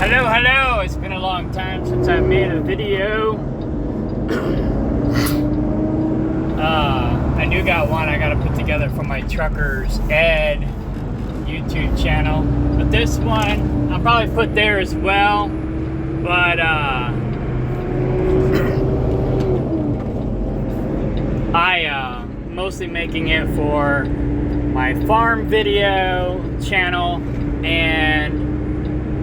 Hello, it's been a long time since I made a video. I do got one I gotta put together for my Truckers Ed YouTube channel. But this one, I'll probably put there as well. But mostly making it for my farm video channel and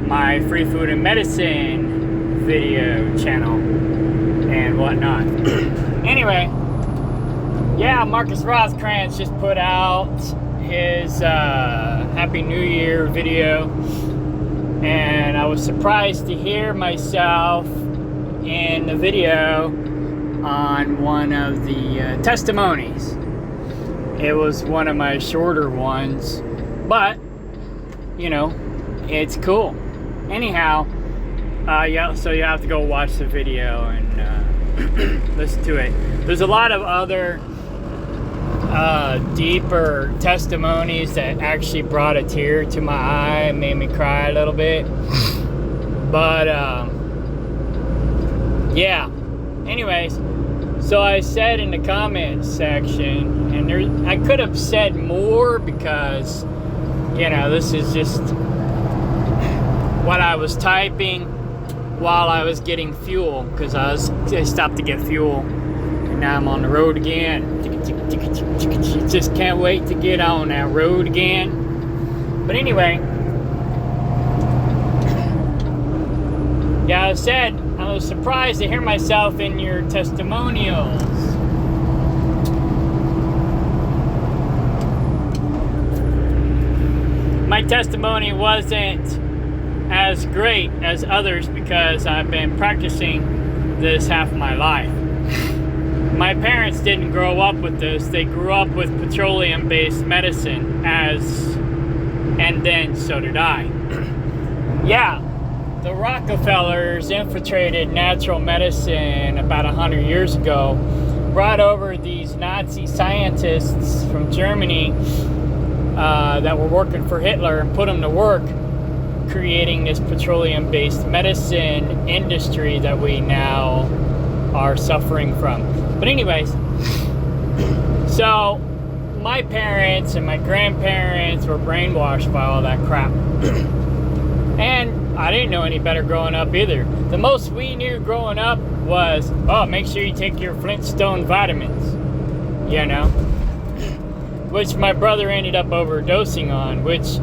my free food and medicine video channel and whatnot. Anyway, yeah, Marcus Rothkrantz just put out his Happy New Year video, and I was surprised to hear myself in the video on one of the testimonies. It was one of my shorter ones, but you know, it's cool. Anyhow, yeah, so you have to go watch the video and listen to it. There's a lot of other deeper testimonies that actually brought a tear to my eye and made me cry a little bit. But yeah, anyways, so I said in the comments section, and I could have said more because, you know, this is just what I was typing while I was getting fuel, because I stopped to get fuel, and now I'm on the road again. Just can't wait to get on that road again. But anyway, yeah, I said I was surprised to hear myself in your testimonials. My testimony wasn't as great as others because I've been practicing this half of my life. My parents didn't grow up with this. They grew up with petroleum-based medicine, and then so did I. Yeah, the Rockefellers infiltrated natural medicine about 100 years ago, brought over these Nazi scientists from Germany that were working for Hitler and put them to work creating this petroleum-based medicine industry that we now are suffering from. But anyways, so my parents and my grandparents were brainwashed by all that crap. And I didn't know any better growing up either. The most we knew growing up was, oh, make sure you take your Flintstone vitamins, you know, which my brother ended up overdosing on, which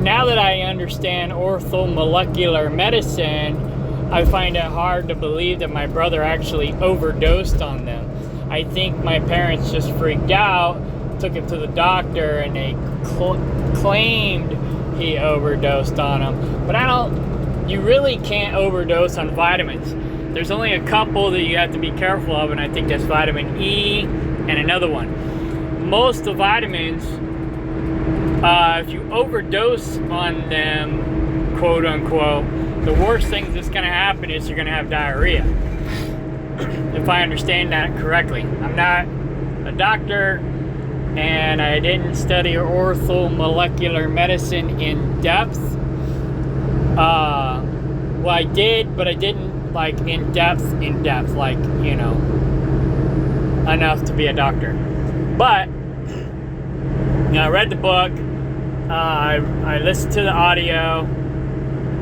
now that I understand orthomolecular medicine, I find it hard to believe that my brother actually overdosed on them. I think my parents just freaked out, took him to the doctor, and they claimed he overdosed on them. But you really can't overdose on vitamins. There's only a couple that you have to be careful of, and I think that's vitamin E and another one. Most of the vitamins, if you overdose on them, quote unquote, the worst thing that's going to happen is you're going to have diarrhea. If I understand that correctly. I'm not a doctor, and I didn't study orthomolecular medicine in depth. Well, I did, but I didn't like in depth, like, you know, enough to be a doctor. But you know, I read the book, I listened to the audio,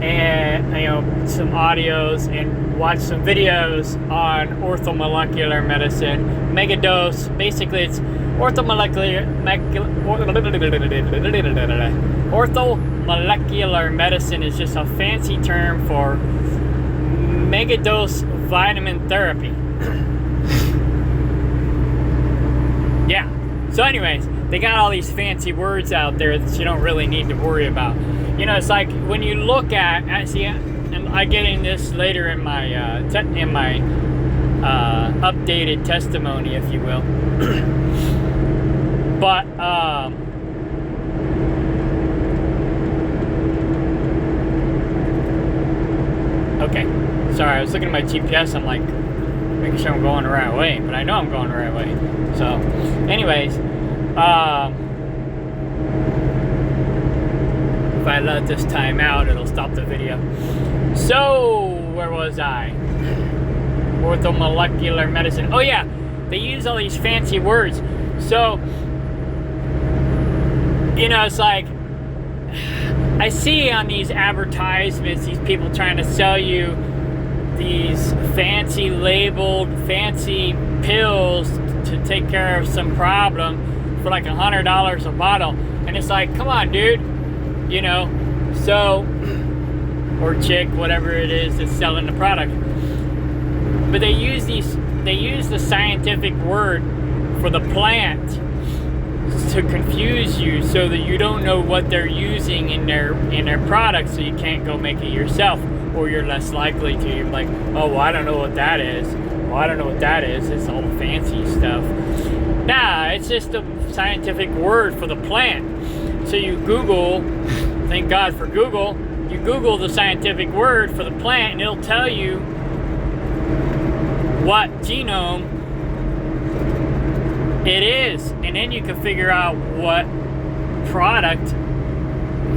and you know, some audios, and watched some videos on orthomolecular medicine, megadose. Basically, it's orthomolecular medicine is just a fancy term for megadose vitamin therapy. Yeah. So anyways, they got all these fancy words out there that you don't really need to worry about. You know, it's like when you look at see, and I get in this later in my updated testimony, if you will. But okay, sorry, I was looking at my GPS. I'm like making sure I'm going the right way, but I know I'm going the right way. So, anyways, If I let this time out, it'll stop the video. So, where was I? Orthomolecular medicine. Oh yeah, they use all these fancy words. So, you know, it's like, I see on these advertisements, these people trying to sell you these fancy labeled, fancy pills to take care of some problem for like $100 a bottle. And it's like, come on, dude. You know, so, or chick, whatever it is that's selling the product. But they use the scientific word for the plant to confuse you so that you don't know what they're using in their product, so you can't go make it yourself, or you're less likely to. You're like, oh, well, I don't know what that is. Well, I don't know what that is. It's all fancy stuff. Nah, it's just a scientific word for the plant. So you Google, thank God for Google, you Google the scientific word for the plant and it'll tell you what genome it is. And then you can figure out what product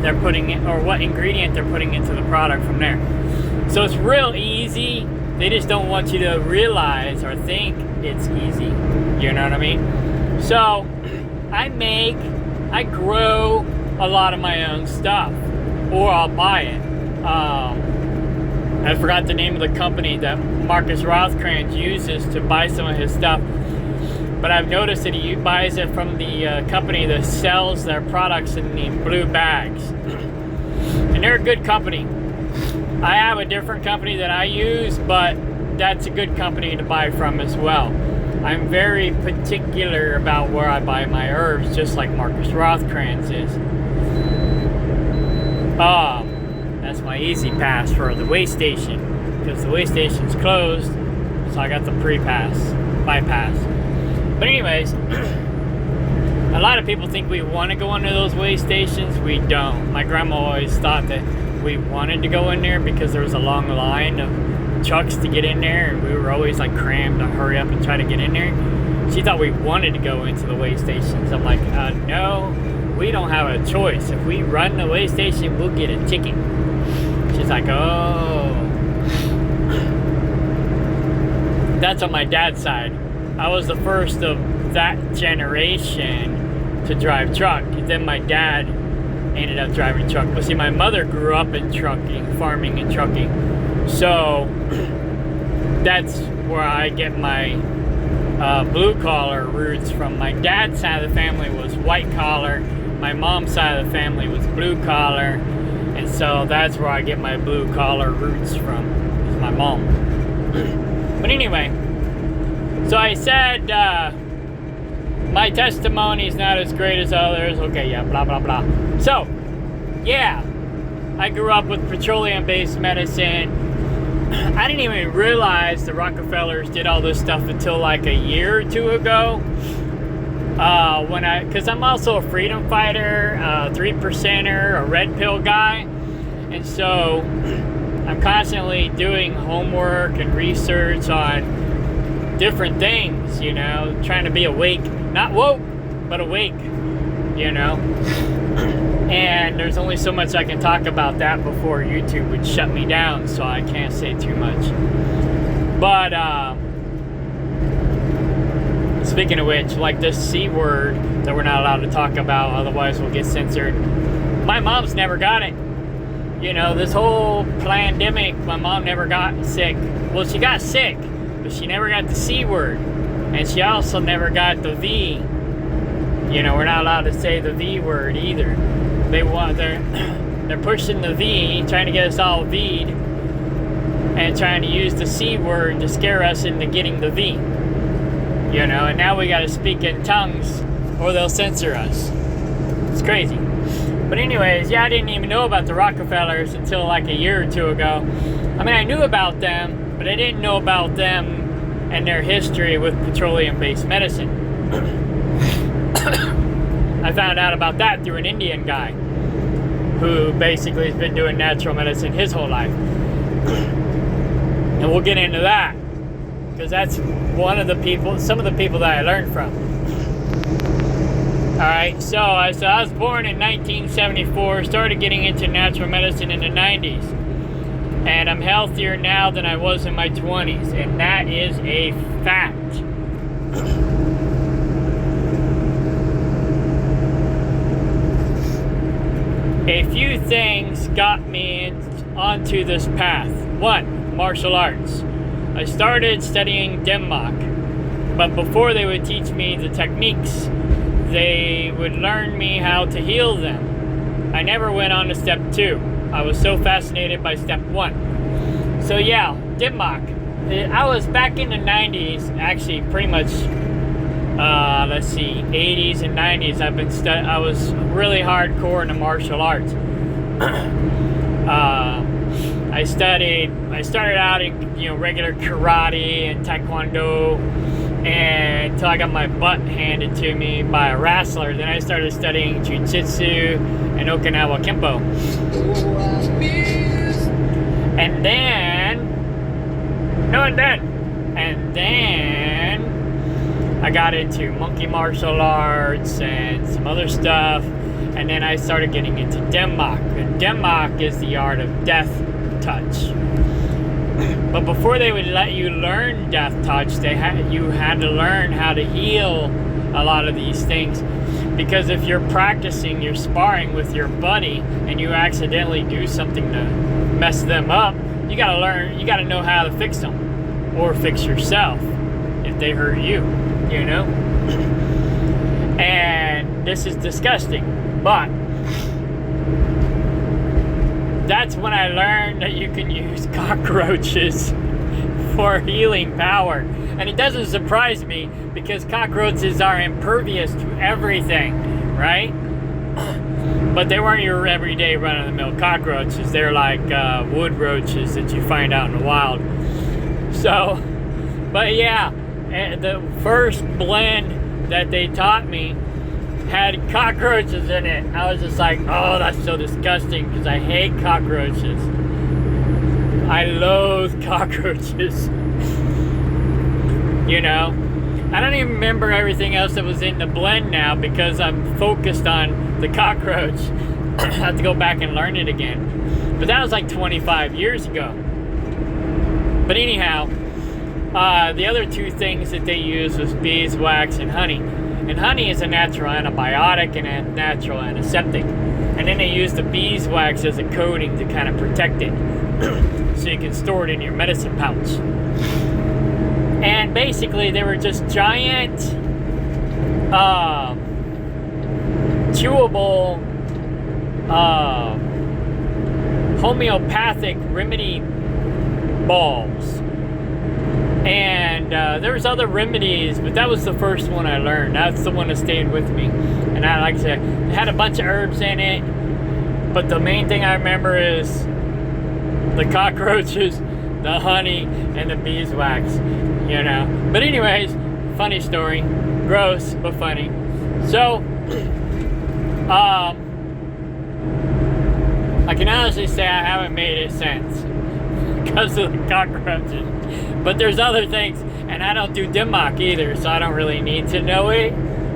they're putting in, or what ingredient they're putting into the product from there. So it's real easy. They just don't want you to realize or think it's easy. You know what I mean? So I grow a lot of my own stuff, or I'll buy it. I forgot the name of the company that Marcus Rothkranz uses to buy some of his stuff, but I've noticed that he buys it from the company that sells their products in the blue bags, and they're a good company. I have a different company that I use, but that's a good company to buy from as well. I'm very particular about where I buy my herbs, just like Marcus Rothkranz is. That's my easy pass for the way station, because the way station's closed, so I got the bypass. But anyways, a lot of people think we want to go into those way stations. We don't. My grandma always thought that we wanted to go in there because there was a long line of trucks to get in there, and we were always like crammed to hurry up and try to get in there. She thought we wanted to go into the way stations. I'm like, no, we don't have a choice. If we run the way station, we'll get a ticket. She's like, oh. That's on my dad's side. I was the first of that generation to drive truck. Then my dad ended up driving truck. But see, my mother grew up in trucking, farming and trucking. So that's where I get my blue collar roots from. My dad's side of the family was white collar. My mom's side of the family was blue collar. And so that's where I get my blue collar roots from, is my mom. But anyway, so I said my testimony is not as great as others. Okay, yeah, blah, blah, blah. So, yeah, I grew up with petroleum-based medicine. I didn't even realize the Rockefellers did all this stuff until like a year or two ago. Because I'm also a freedom fighter, 3%er, a red pill guy. And so I'm constantly doing homework and research on different things, you know, trying to be awake. Not woke, but awake, you know. And there's only so much I can talk about that before YouTube would shut me down, so I can't say too much. But, speaking of which, like this C word that we're not allowed to talk about, otherwise we'll get censored. My mom's never got it. You know, this whole pandemic, my mom never got sick. Well, she got sick, but she never got the C word. And she also never got the V. You know, we're not allowed to say the V word either. They're pushing the V, trying to get us all V'd, and trying to use the C word to scare us into getting the V. You know, and now we gotta speak in tongues or they'll censor us. It's crazy. But anyways, yeah, I didn't even know about the Rockefellers until like a year or two ago. I mean, I knew about them, but I didn't know about them and their history with petroleum-based medicine. I found out about that through an Indian guy who basically has been doing natural medicine his whole life. And we'll get into that, because that's some of the people that I learned from. Alright, so I was born in 1974, started getting into natural medicine in the 90s. And I'm healthier now than I was in my 20s, and that is a fact. A few things got me onto this path. One, martial arts. I started studying Dim-Mak, but before they would teach me the techniques, they would learn me how to heal them. I never went on to step 2. I was so fascinated by step 1. So yeah, Dim-Mak. I was back in the 90s, actually pretty much, 80s and 90s. I was really hardcore in the martial arts. I started out in regular karate and taekwondo, and until I got my butt handed to me by a wrestler. Then I started studying jiu-jitsu and Okinawa Kempo. And then I got into monkey martial arts and some other stuff. And then I started getting into Dim-Mak. And Dim-Mak is the art of death touch. But before they would let you learn death touch, you had to learn how to heal a lot of these things. Because if you're practicing, you're sparring with your buddy, and you accidentally do something to mess them up, you gotta know how to fix them. Or fix yourself if they hurt you, And this is disgusting, but that's when I learned that you can use cockroaches for healing power. And it doesn't surprise me, because cockroaches are impervious to everything, right? But they weren't your everyday run-of-the-mill cockroaches. They're like wood roaches that you find out in the wild. So, but yeah, the first blend that they taught me had cockroaches in it. I was just like, oh, that's so disgusting, because I hate cockroaches. I loathe cockroaches. I don't even remember everything else that was in the blend now, because I'm focused on the cockroach. I have to go back and learn it again. But that was like 25 years ago. But anyhow, the other two things that they used was beeswax and honey. And honey is a natural antibiotic and a natural antiseptic. And then they use the beeswax as a coating to kind of protect it. So you can store it in your medicine pouch. And basically they were just giant chewable homeopathic remedy balls. And there's other remedies, but that was the first one I learned. That's the one that stayed with me. And like I said, it had a bunch of herbs in it, but the main thing I remember is the cockroaches, the honey, and the beeswax, But anyways, funny story. Gross, but funny. So, I can honestly say I haven't made it since, because of the cockroaches. But there's other things, and I don't do Dim-Mak either, so I don't really need to know it.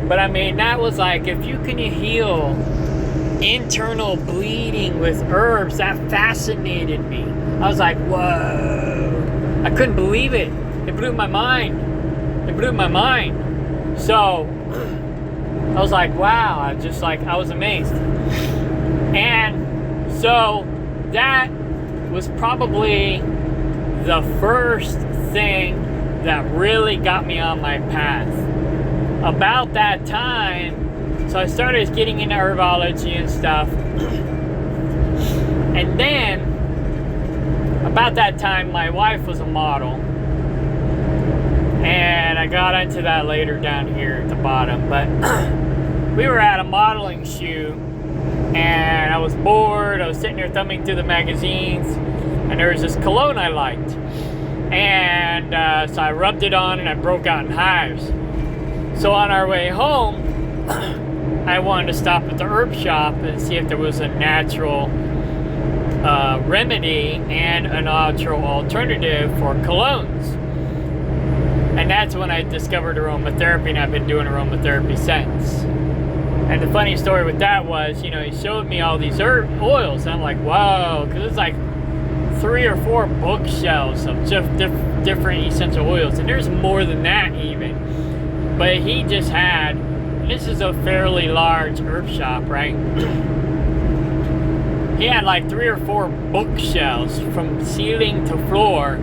But I mean, that was like, if you can heal internal bleeding with herbs, that fascinated me. I was like, whoa. I couldn't believe it. It blew my mind. So, I was like, wow. I was amazed. And so, that was probably the first thing that really got me on my path. About that time, so I started getting into herbology and stuff. And then, about that time, my wife was a model. And I got into that later down here at the bottom. But we were at a modeling shoot, and I was bored. I was sitting there thumbing through the magazines, and there was this cologne I liked. And so I rubbed it on, and I broke out in hives. So on our way home, I wanted to stop at the herb shop and see if there was a natural remedy and a natural alternative for colognes. And that's when I discovered aromatherapy, and I've been doing aromatherapy since. And the funny story with that was, you know, he showed me all these oils. And I'm like, wow, because it's like 3 or 4 bookshelves of just different essential oils. And there's more than that even. But he just had, this is a fairly large herb shop, right? He had like 3 or 4 bookshelves from ceiling to floor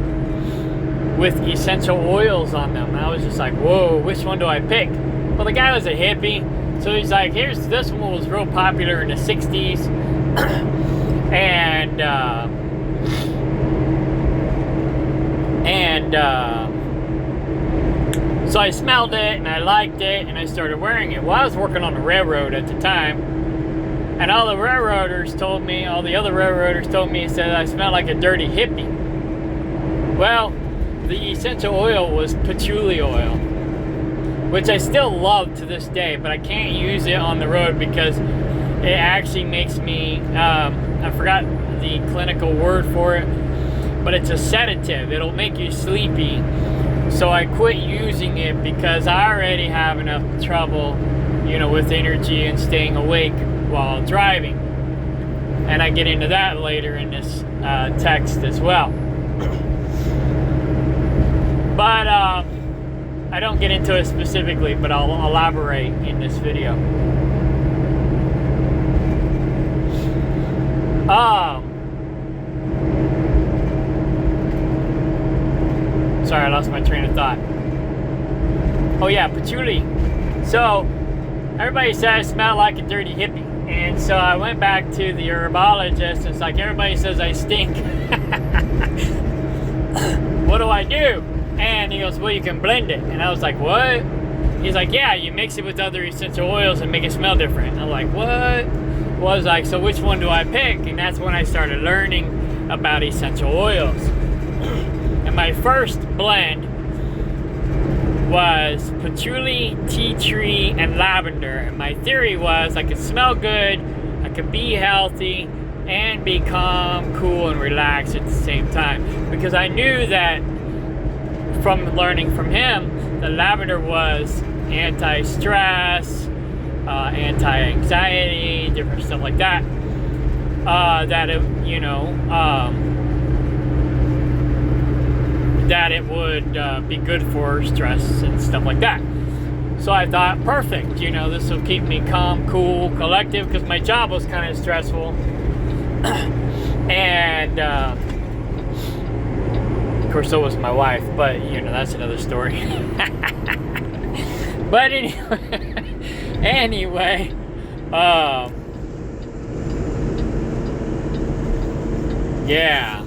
with essential oils on them. And I was just like, whoa, which one do I pick? Well, the guy was a hippie. So he's like, here's, this one was real popular in the 60s. So I smelled it and I liked it and I started wearing it. Well, I was working on the railroad at the time, and all the railroaders told me, all the other railroaders told me, said I smelled like a dirty hippie. Well, the essential oil was patchouli oil, which I still love to this day, but I can't use it on the road because it actually makes me, I forgot the clinical word for it, but it's a sedative. It'll make you sleepy. So I quit using it because I already have enough trouble, you know, with energy and staying awake while driving. And I get into that later in this text as well. But I don't get into it specifically, but I'll elaborate in this video. Sorry, I lost my train of thought. Oh yeah, patchouli. So, everybody said I smell like a dirty hippie. And so I went back to the herbologist, and it's like, everybody says I stink. What do I do? And he goes, well, you can blend it. And I was like, what? He's like, yeah, you mix it with other essential oils and make it smell different. And I'm like, what? Well, I was like, so which one do I pick? And that's when I started learning about essential oils. And my first blend was patchouli, tea tree, and lavender. And my theory was I could smell good, I could be healthy, and be calm, cool, and relaxed at the same time. Because I knew that from learning from him, the lavender was anti-stress, anti-anxiety, different stuff like that. That it, you know, that it would be good for stress and stuff like that. So I thought, perfect, you know, this will keep me calm, cool, collective, because my job was kind of stressful. And of course, so was my wife, but you know, that's another story. But anyway, yeah.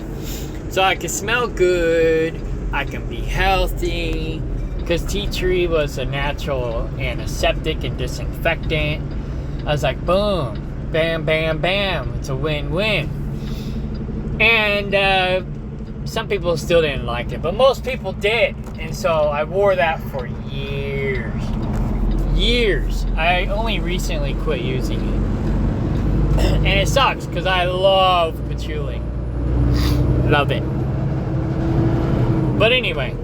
So I can smell good, I can be healthy, because tea tree was a natural antiseptic and disinfectant. I was like, boom, bam, bam, bam, it's a win-win. And some people still didn't like it, but most people did. And so I wore that for years. I only recently quit using it. And it sucks, because I love patchouli. Love it. But anyway,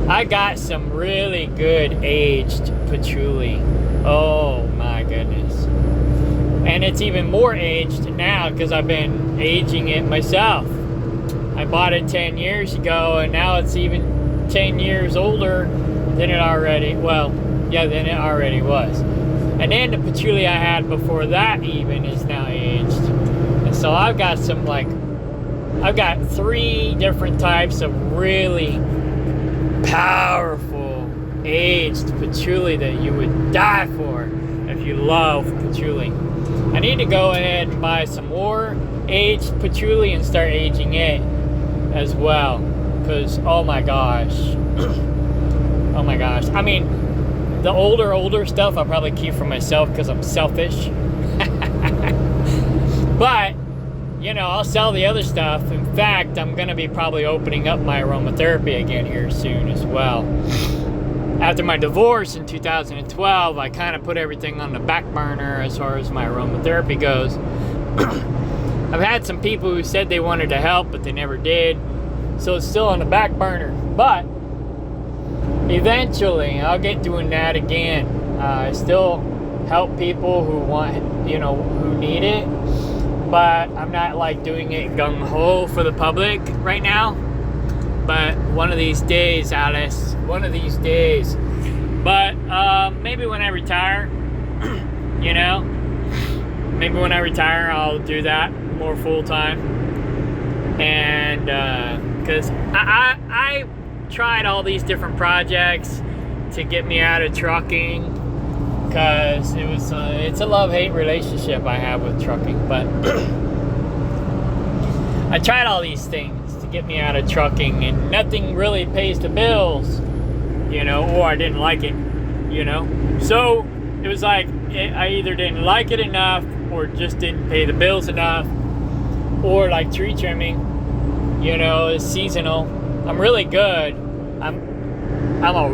I got some really good aged patchouli. Oh my goodness. And it's even more aged now because I've been aging it myself. I bought it 10 years ago, and now it's even 10 years older than it already, well, yeah, than it already was. And then the patchouli I had before that even is now aged. And so I've got some, like, I've got 3 different types of really powerful aged patchouli that you would die for if you love patchouli. I need to go ahead and buy some more aged patchouli and start aging it as well, because oh my gosh, oh my gosh. I mean, the older stuff I'll probably keep for myself because I'm selfish. But you know, I'll sell the other stuff. In fact, I'm gonna be probably opening up my aromatherapy again here soon as well. After my divorce in 2012, I kind of put everything on the back burner as far as my aromatherapy goes. I've had some people who said they wanted to help, but they never did. So it's still on the back burner. But eventually, I'll get doing that again. I still help people who want, who need it. But I'm not like doing it gung-ho for the public right now. But one of these days, Alice, one of these days. But maybe when I retire, maybe when I retire, I'll do that more full time. And because I tried all these different projects to get me out of trucking, because it's a love-hate relationship I have with trucking. But I tried all these things to get me out of trucking, and nothing really pays the bills, or I didn't like it, So it was like I either didn't like it enough, or just didn't pay the bills enough, or like tree trimming, is seasonal. I'm really good. I'm a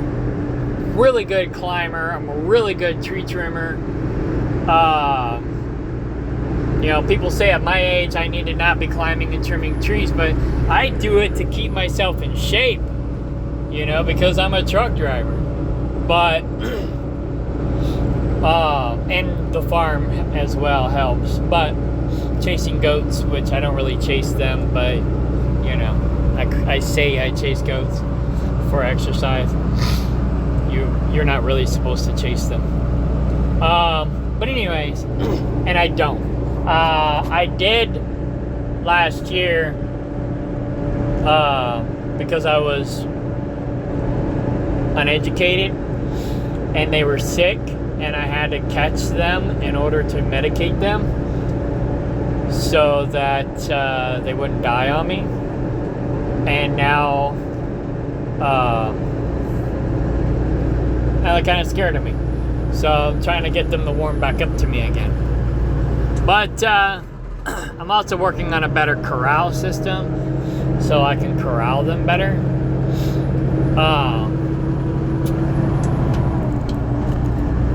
really good climber. I'm a really good tree trimmer. People say at my age I need to not be climbing and trimming trees, but I do it to keep myself in shape, because I'm a truck driver. But and the farm as well helps. But chasing goats, which I don't really chase them, but I say I chase goats for exercise. You're not really supposed to chase them. But anyways, and I don't. I did last year because I was uneducated and they were sick, and I had to catch them in order to medicate them so that they wouldn't die on me. And now that kind of scared of me. So I'm trying to get them to warm back up to me again. But I'm also working on a better corral system so I can corral them better.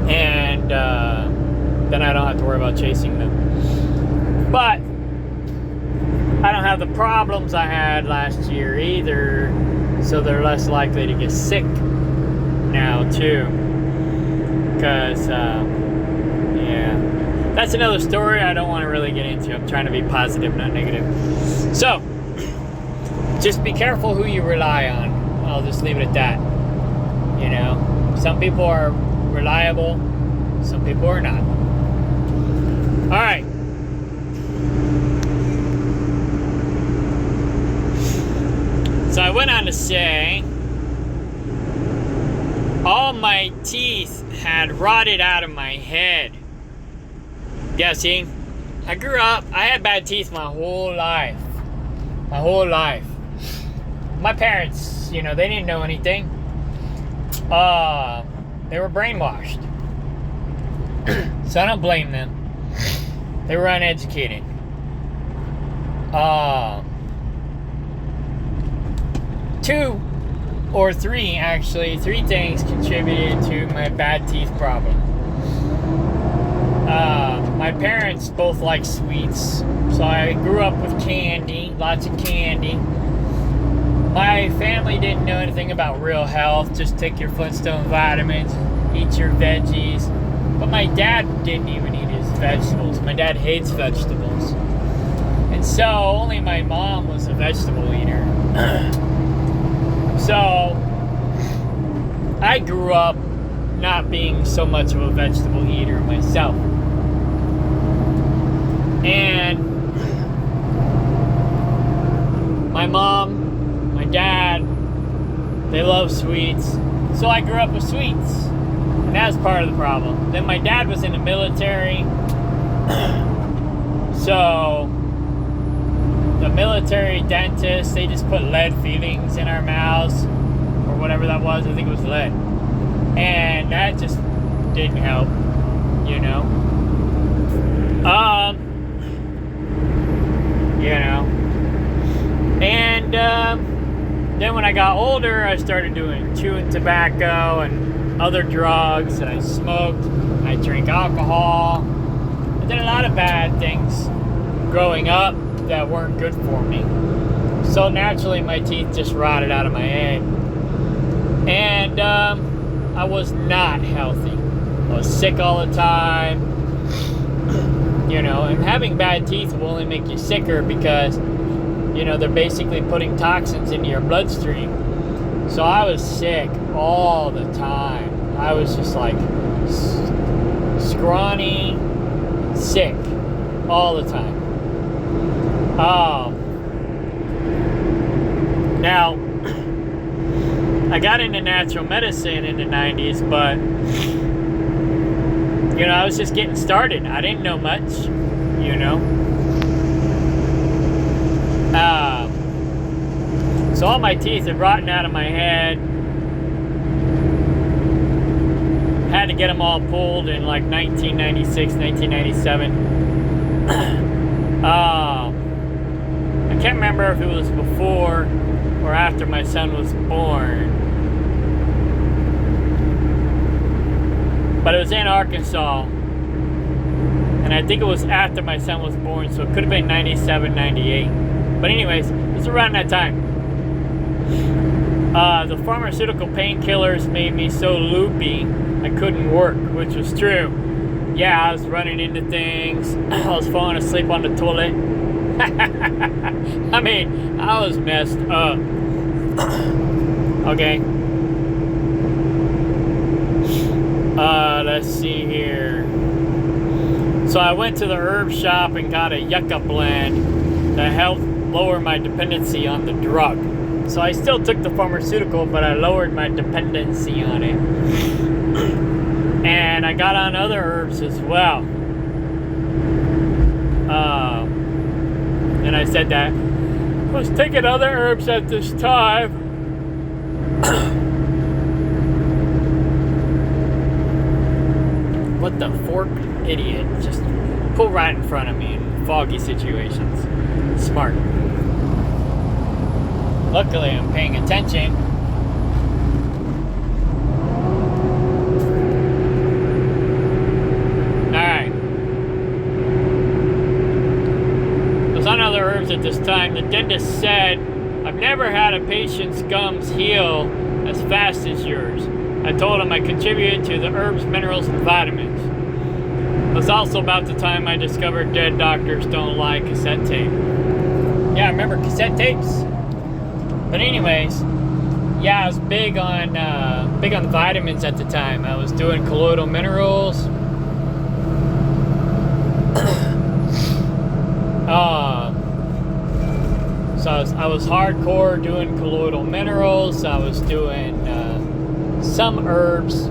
And then I don't have to worry about chasing them. But I don't have the problems I had last year either, so they're less likely to get sick now too. Because, that's another story I don't want to really get into. I'm trying to be positive, not negative. So, just be careful who you rely on. I'll just leave it at that. Some people are reliable, some people are not. Alright. So I went on to say, all my teeth had rotted out of my head. Yeah, see, I grew up, I had bad teeth my whole life. My parents, they didn't know anything. They were brainwashed. So I don't blame them. They were uneducated. 2 or 3, actually, 3 things contributed to my bad teeth problem. My parents both like sweets, so I grew up with candy, lots of candy. My family didn't know anything about real health, just take your Flintstone vitamins, eat your veggies. But my dad didn't even eat his vegetables. My dad hates vegetables. And so only my mom was a vegetable eater. So I grew up not being so much of a vegetable eater myself. And my mom, my dad, they love sweets. So I grew up with sweets. And that's part of the problem. Then my dad was in the military. So the military dentist, they just put lead fillings in our mouths. Or whatever that was. I think it was lead. And that just didn't help. And then when I got older, I started chewing tobacco and other drugs, and I smoked, I drank alcohol. I did a lot of bad things growing up that weren't good for me. So naturally my teeth just rotted out of my head. And I was not healthy. I was sick all the time. You know, and having bad teeth will only make you sicker because, you know, they're basically putting toxins into your bloodstream. So I was sick all the time. I was just like scrawny, sick all the time. Now, I got into natural medicine in the 90s, but, you know, I was just getting started. I didn't know much, you know. So all my teeth had rotten out of my head. Had to get them all pulled in like 1996, 1997. I can't remember if it was before or after my son was born. But it was in Arkansas. And I think it was after my son was born, so it could have been 97, 98. But anyways, it was around that time. The pharmaceutical painkillers made me so loopy I couldn't work, which was true. Yeah, I was running into things. I was falling asleep on the toilet. I mean, I was messed up. Okay. Let's see here. So I went to the herb shop and got a Yucca blend that helped lower my dependency on the drug. So I still took the pharmaceutical, but I lowered my dependency on it. And I got on other herbs as well. And I said that I was taking other herbs at this time. What the fork? Idiot. Just pull right in front of me in foggy situations. Smart. Luckily, I'm paying attention. Alright. I was on other herbs at this time. The dentist said, I've never had a patient's gums heal as fast as yours. I told him I contributed to the herbs, minerals, and vitamins. It was also about the time I discovered Dead Doctors Don't Lie cassette tape. Yeah, I remember cassette tapes. But anyways, yeah, I was big on vitamins at the time. I was doing colloidal minerals. So I was hardcore doing colloidal minerals. I was doing some herbs,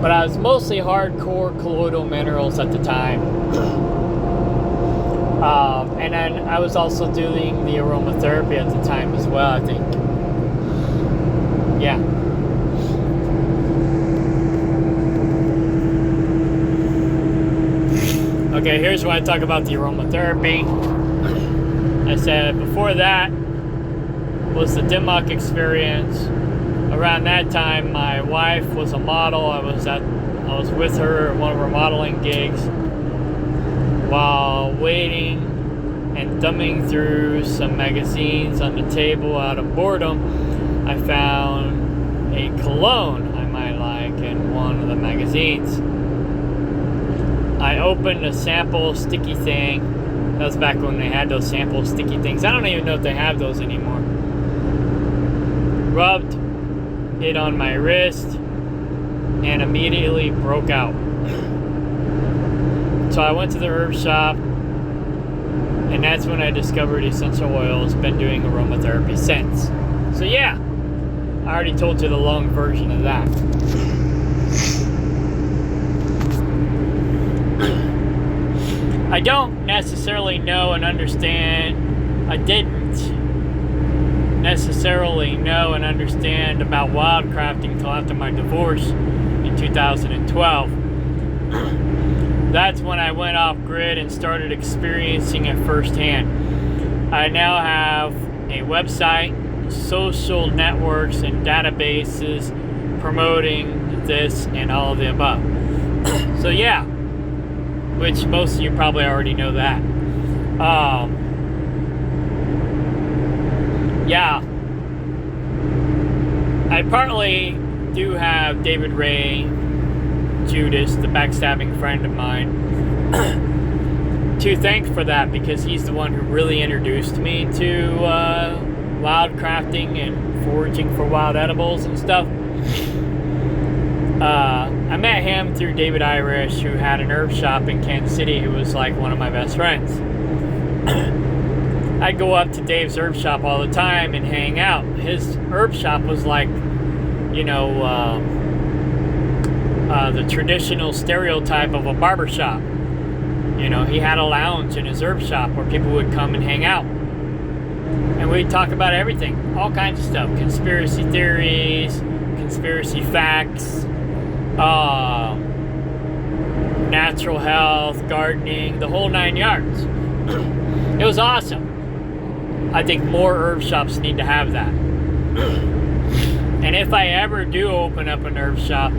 but I was mostly hardcore colloidal minerals at the time. And then I was also doing the aromatherapy at the time as well, I think. Yeah. Okay, here's where I talk about the aromatherapy. I said before that was the Dim-Mak experience. Around that time, my wife was a model. I was with her at one of her modeling gigs. While waiting and thumbing through some magazines on the table out of boredom, I found a cologne I might like in one of the magazines. I opened a sample sticky thing. That was back when they had those sample sticky things. I don't even know if they have those anymore. Rubbed it on my wrist and immediately broke out. So I went to the herb shop, and that's when I discovered essential oils. Been doing aromatherapy since. So yeah, I already told you the long version of that. I don't necessarily know and understand. I didn't necessarily know and understand about wildcrafting until after my divorce in 2012. That's when I went off grid and started experiencing it firsthand. I now have a website, social networks, and databases promoting this and all of the above. So yeah, which most of you probably already know that. Yeah, I partly do have David Ray Judas, the backstabbing friend of mine, to thank for that, because he's the one who really introduced me to wild crafting and foraging for wild edibles and stuff. I met him through David Irish, who had an herb shop in Kansas City, who was like one of my best friends. I'd go up to Dave's herb shop all the time and hang out. His herb shop was like, you know, the traditional stereotype of a barber shop. You know, he had a lounge in his herb shop where people would come and hang out. And we'd talk about everything, all kinds of stuff. Conspiracy theories, conspiracy facts, natural health, gardening, the whole 9 yards. It was awesome. I think more herb shops need to have that. And if I ever do open up an herb shop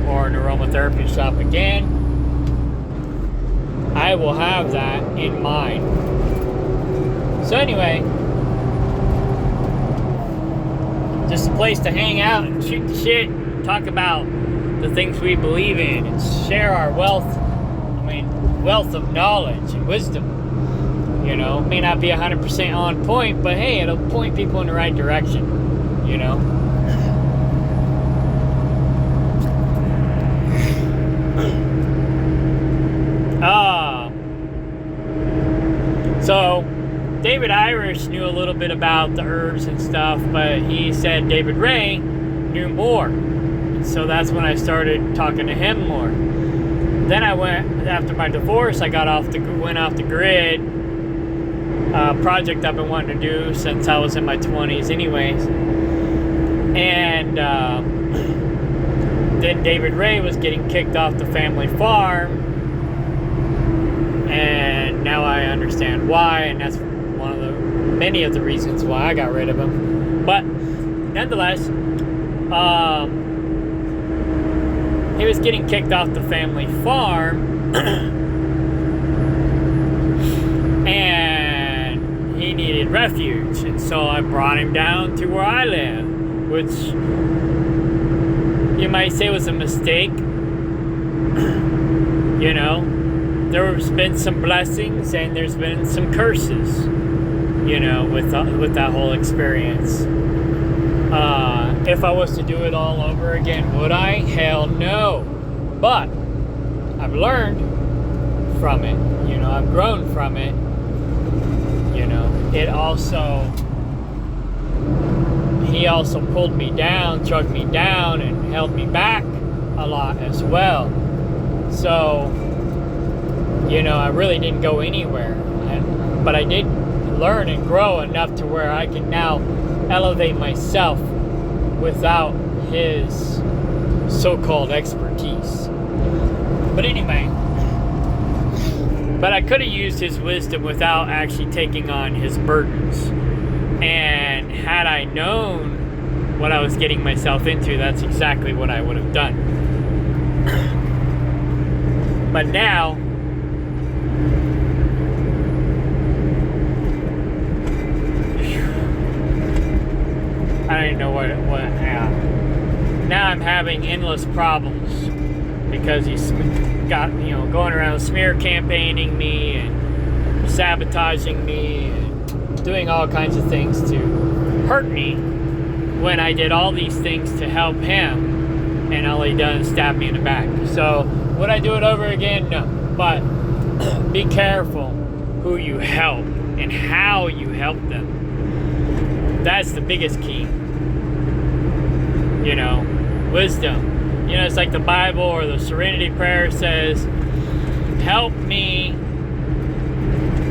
or an aromatherapy shop again, I will have that in mind. So anyway, just a place to hang out and shoot the shit, talk about the things we believe in, and share our wealth of knowledge and wisdom. You know, may not be 100% on point, but hey, it'll point people in the right direction, you know. So David Irish knew a little bit about the herbs and stuff, but he said David Ray knew more. And so that's when I started talking to him more. Then I went, after my divorce, I went off the grid. Project I've been wanting to do since I was in my 20s anyways. And then David Ray was getting kicked off the family farm. And now I understand why, and that's one of the many of the reasons why I got rid of him. But nonetheless, he was getting kicked off the family farm, and he needed refuge, and so I brought him down to where I live, which you might say was a mistake. You know, there's been some blessings and there's been some curses, you know, with that whole experience. If I was to do it all over again, would I? Hell no. But I've learned from it. You know, I've grown from it. You know, he also pulled me down, chugged me down, and held me back a lot as well. So, you know, I really didn't go anywhere. But I did learn and grow enough to where I can now elevate myself without his so-called expertise. But anyway, but I could have used his wisdom without actually taking on his burdens. And had I known what I was getting myself into, that's exactly what I would have done. But now, I don't even know what now I'm having endless problems because he's got, you know, going around smear campaigning me and sabotaging me and doing all kinds of things to hurt me when I did all these things to help him, and all he done is stab me in the back. So would I do it over again? No. But be careful who you help and how you help them. That's the biggest key. You know, wisdom. You know, it's like the Bible or the Serenity Prayer says, help me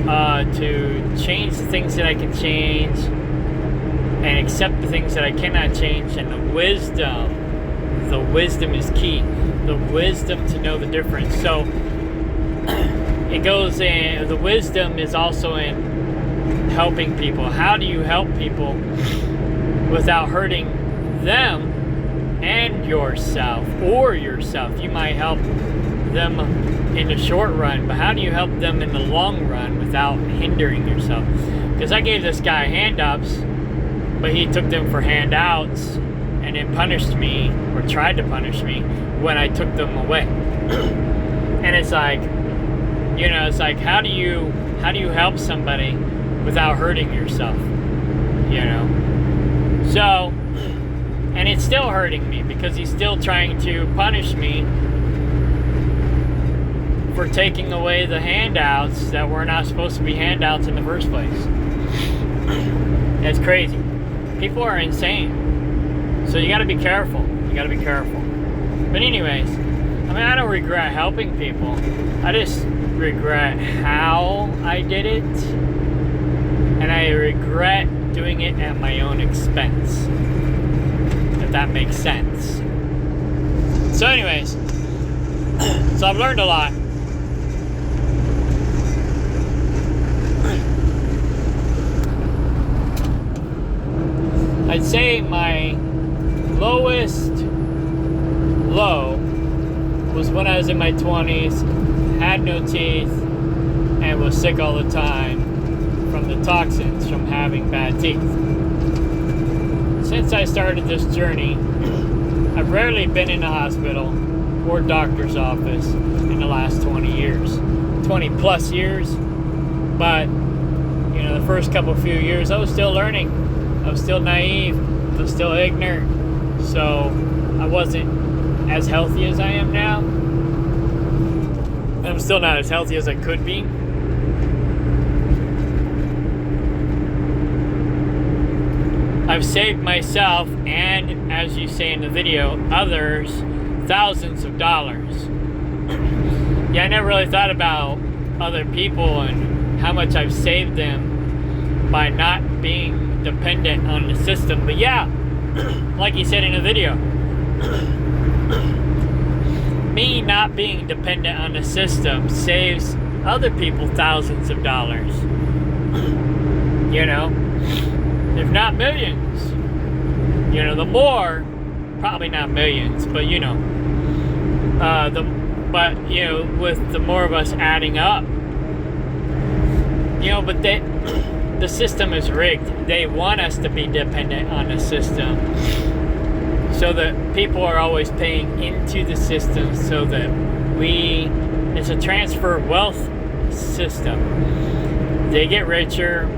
to change the things that I can change and accept the things that I cannot change. And the wisdom is key. The wisdom to know the difference. So it goes in, the wisdom is also in helping people. How do you help people without hurting them and yourself? You might help them in the short run, but how do you help them in the long run without hindering yourself? Because I gave this guy hand-ups, but he took them for handouts, and then punished me, or tried to punish me, when I took them away. And it's like, it's like, how do you help somebody without hurting yourself? So, and it's still hurting me, because he's still trying to punish me for taking away the handouts that were not supposed to be handouts in the first place. It's crazy. People are insane. So you gotta be careful. But anyways, I don't regret helping people. I just regret how I did it. And I regret doing it at my own expense. If that makes sense. So anyways, so I've learned a lot. I'd say my lowest low was when I was in my 20s, had no teeth, and was sick all the time from the toxins from having bad teeth. Since I started this journey, I've rarely been in a hospital or doctor's office in the last 20 years. 20 plus years. But, the first few years I was still learning. I was still naive. I was still ignorant. So I wasn't as healthy as I am now. I'm still not as healthy as I could be. I've saved myself, and as you say in the video, others, thousands of dollars. Yeah, I never really thought about other people and how much I've saved them by not being dependent on the system. But yeah, like you said in the video, me not being dependent on the system saves other people thousands of dollars. If not millions. The more, probably not millions, but with the more of us adding up, but the system is rigged. They want us to be dependent on the system, so that people are always paying into the system, so that it's a transfer of wealth system. They get richer,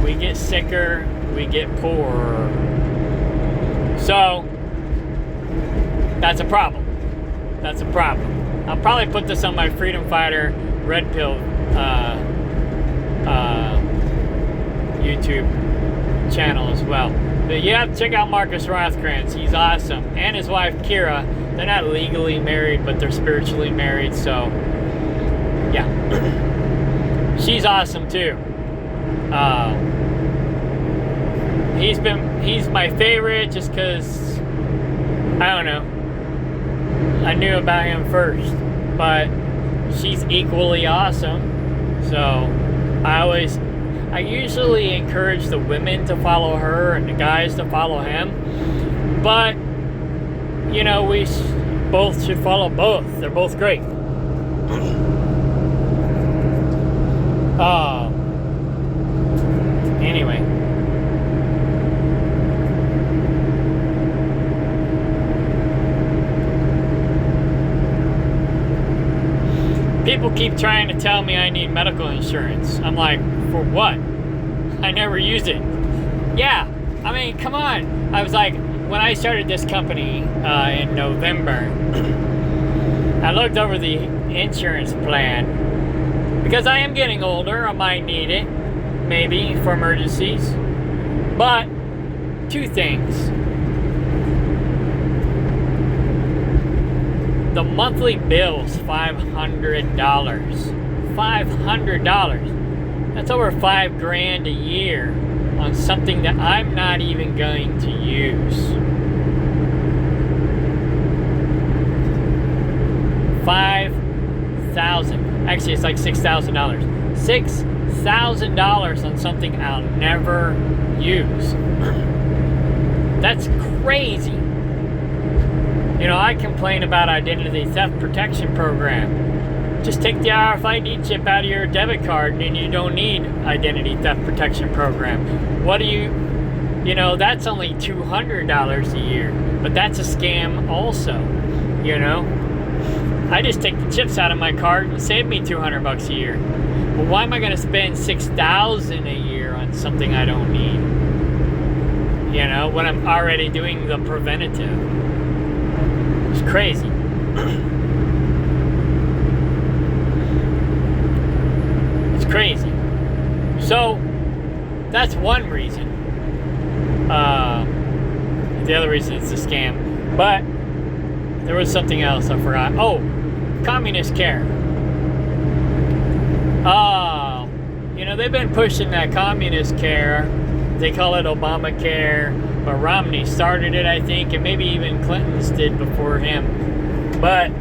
we get sicker, we get poorer. So that's a problem. I'll probably put this on my Freedom Fighter Red Pill YouTube channel as well. But yeah, check out Marcus Rothkrantz. He's awesome. And his wife Kira. They're not legally married, but they're spiritually married. So yeah, she's awesome too. He's my favorite just because, I don't know, I knew about him first, but she's equally awesome. So I usually encourage the women to follow her and the guys to follow him, but we both should follow both. They're both great. Anyway, people keep trying to tell me I need medical insurance. I'm like, for what? I never use it. Yeah, come on. I was like, when I started this company in November, I looked over the insurance plan, because I am getting older. I might need it, maybe, for emergencies. But, two things. The monthly bill's $500. $500. That's over $5,000 a year on something that I'm not even going to use. $5,000. Actually, it's like $6,000. $6,000 on something I'll never use. That's crazy. I complain about identity theft protection program. Just take the RFID chip out of your debit card and you don't need identity theft protection program. What do you You know, that's only $200 a year. But that's a scam also, you know? I just take the chips out of my card and save me $200 a year. Well, why am I going to spend $6,000 a year on something I don't need? You know, when I'm already doing the preventative. It's crazy. It's crazy. So, that's one reason. The other reason it's a scam. But there was something else I forgot. Oh, communist care. You know, they've been pushing that communist care. They call it Obamacare. But Romney started it, I think, and maybe even Clinton's did before him. But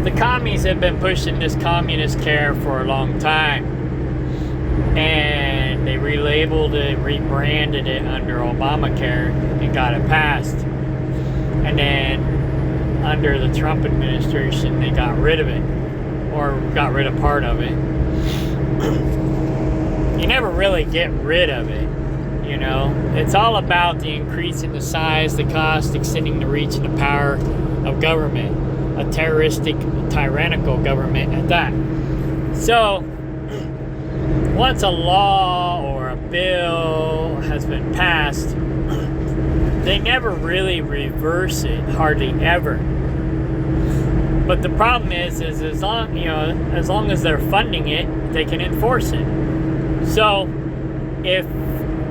the commies have been pushing this communist care for a long time. And they relabeled it, rebranded it under Obamacare and got it passed. And then under the Trump administration, they got rid of it, or got rid of part of it. You never really get rid of it, you know. It's all about the increase in the size, the cost, extending the reach and the power of government, a terroristic, tyrannical government at that. So, once a law or a bill has been passed, they never really reverse it, hardly ever. But the problem is as long as they're funding it, they can enforce it. So, if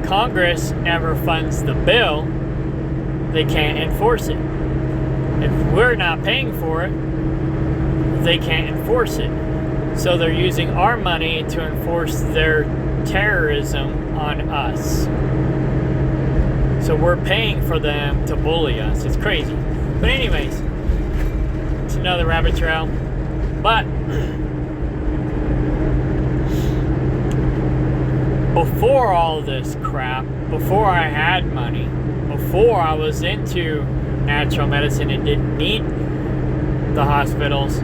Congress never funds the bill, they can't enforce it. If we're not paying for it, they can't enforce it. So they're using our money to enforce their terrorism on us. So we're paying for them to bully us. It's crazy. But anyways, it's another rabbit trail. But before all this crap, before I had money, before I was into natural medicine and didn't need the hospitals,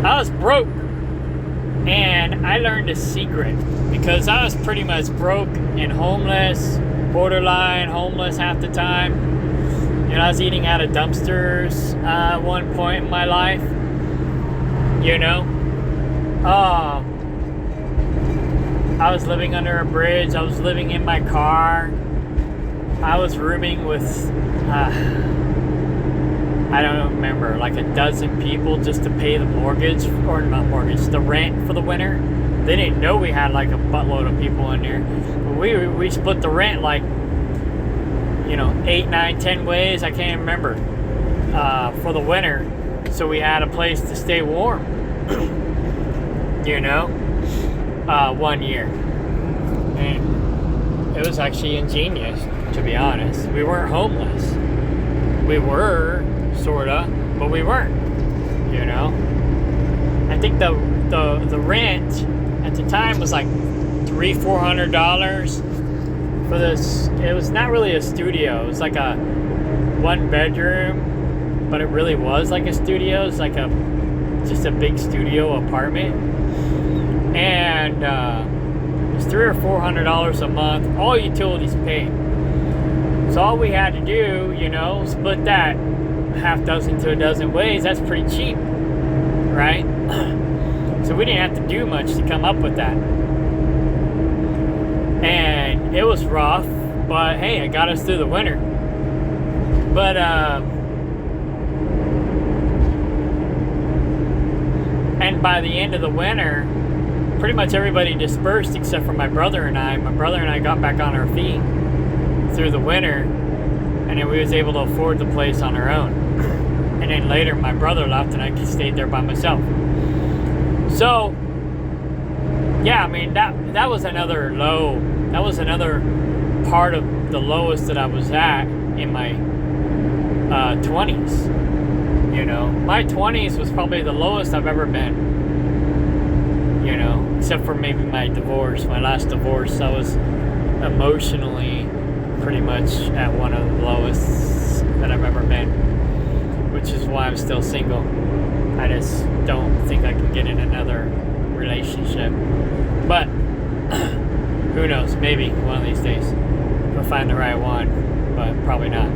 I was broke. And I learned a secret because I was pretty much broke and homeless, borderline homeless half the time. And I was eating out of dumpsters at one point in my life. You know? I was living under a bridge. I was living in my car. I was rooming with, I don't remember, like a dozen people just to pay the mortgage, or not mortgage, the rent for the winter. They didn't know we had like a buttload of people in there. But we split the rent like, 8, 9, 10 ways, I can't remember, for the winter. So we had a place to stay warm, 1 year. And it was actually ingenious, to be honest. We weren't homeless. We were, sorta, but we weren't, I think the rent at the time was like $300-400 for this. It was not really a studio. It was like a 1 bedroom, but it really was like a studio. It's like just a big studio apartment. And it was $300 or $400 a month, all utilities paid. So all we had to do, split that half dozen to a dozen ways. That's pretty cheap, right? So we didn't have to do much to come up with that. And it was rough, but hey, it got us through the winter. But and by the end of the winter, pretty much everybody dispersed except for my brother and I. My brother and I got back on our feet through the winter, and then we was able to afford the place on our own. And then later my brother left and I stayed there by myself. So yeah, I mean that was another low. That was another part of the lowest that I was at in my 20s. My 20s was probably the lowest I've ever been. Except for maybe my divorce, my last divorce. I was emotionally pretty much at one of the lowest that I've ever been, which is why I'm still single. I just don't think I can get in another relationship. But Who knows? Maybe one of these days we'll find the right one, but probably not.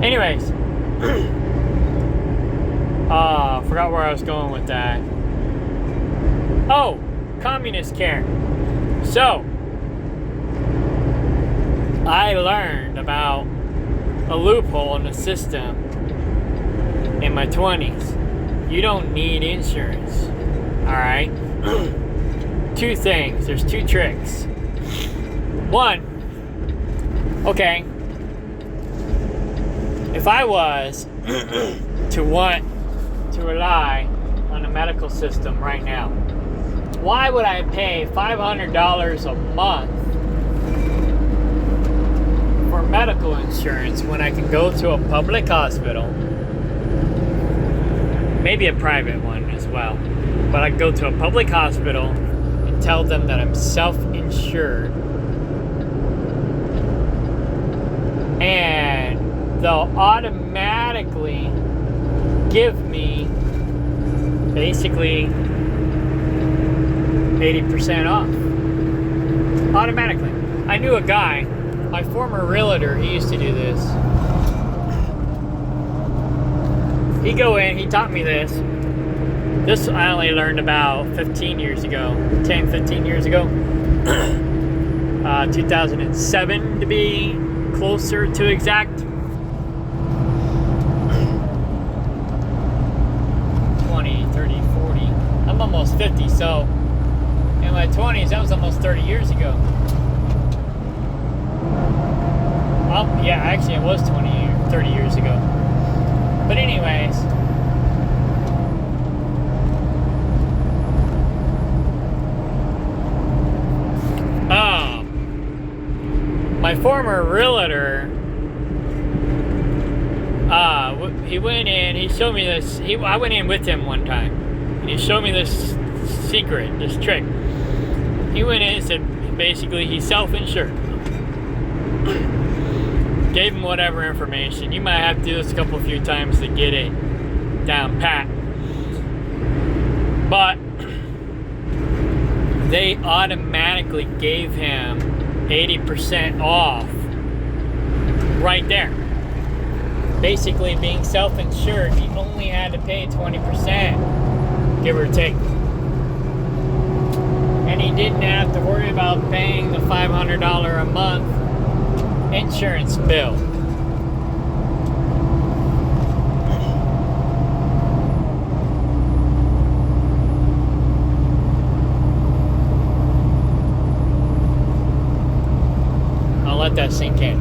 Anyways, forgot where I was going with that. Oh, communist care. So, I learned about a loophole in the system in my 20s. You don't need insurance. Alright? Two things. There's two tricks. One, okay, if I was to want to rely on the medical system right now, why would I pay $500 a month for medical insurance when I can go to a public hospital, maybe a private one as well, but I can go to a public hospital and tell them that I'm self-insured, and they'll automatically give me basically 80% off. Automatically. I knew a guy, my former realtor, he used to do this. He'd go in, he taught me this. This I only learned about 15 years ago. 10, 15 years ago. 2007 to be closer to exact. 20, 30, 40. I'm almost 50, so in my 20s, that was almost 30 years ago. Well, yeah, actually it was 30 years ago. But anyways, my former realtor, he went in, he showed me this, I went in with him one time, and he showed me this secret, this trick. He went in and said, basically, he's self-insured. Gave him whatever information. You might have to do this a few times to get it down pat. But they automatically gave him 80% off right there. Basically, being self-insured, he only had to pay 20%, give or take. And he didn't have to worry about paying the $500 a month insurance bill. I'll let that sink in.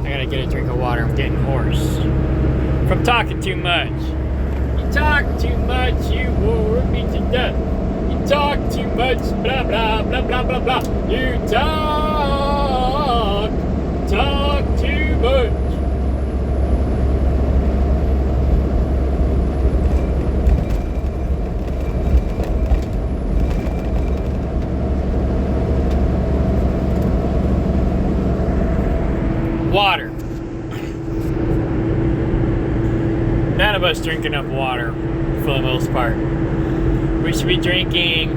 I gotta get a drink of water. I'm getting hoarse from talking too much. You talk too much, you wore me to death. You talk too much, blah, blah, blah, blah, blah, blah. You talk too much. Water. None of us drink enough water for the most part. We should be drinking,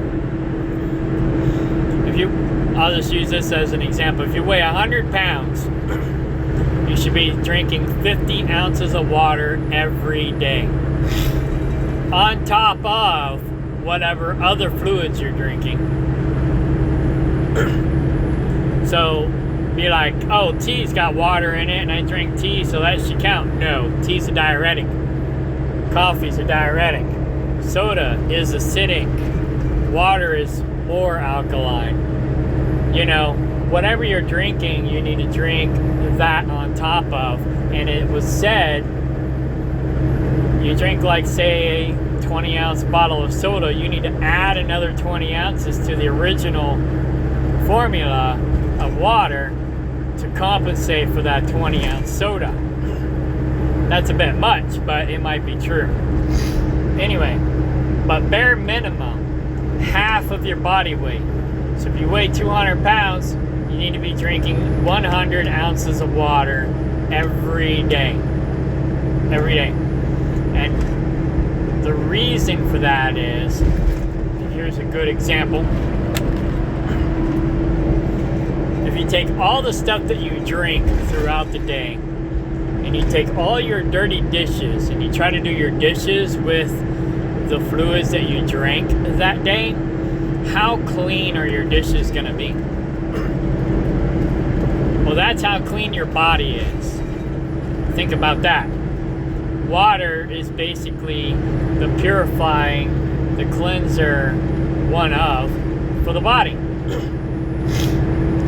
I'll just use this as an example. If you weigh 100 pounds, you should be drinking 50 ounces of water every day. On top of whatever other fluids you're drinking. So, be like, oh, tea's got water in it and I drink tea, so that should count. No, tea's a diuretic. Coffee's a diuretic. Soda is acidic. Water is more alkaline. You know, whatever you're drinking, you need to drink that on top of. And it was said, you drink like, say, a 20-ounce bottle of soda, you need to add another 20 ounces to the original formula of water to compensate for that 20-ounce soda. That's a bit much, but it might be true. Anyway, but bare minimum, half of your body weight. So if you weigh 200 pounds, you need to be drinking 100 ounces of water every day. Every day. And the reason for that is, if you're here's a good example. If you take all the stuff that you drink throughout the day, and you take all your dirty dishes, and you try to do your dishes with the fluids that you drank that day, how clean are your dishes going to be? Well, that's how clean your body is. Think about that. Water is basically the purifying, the cleanser one of for the body.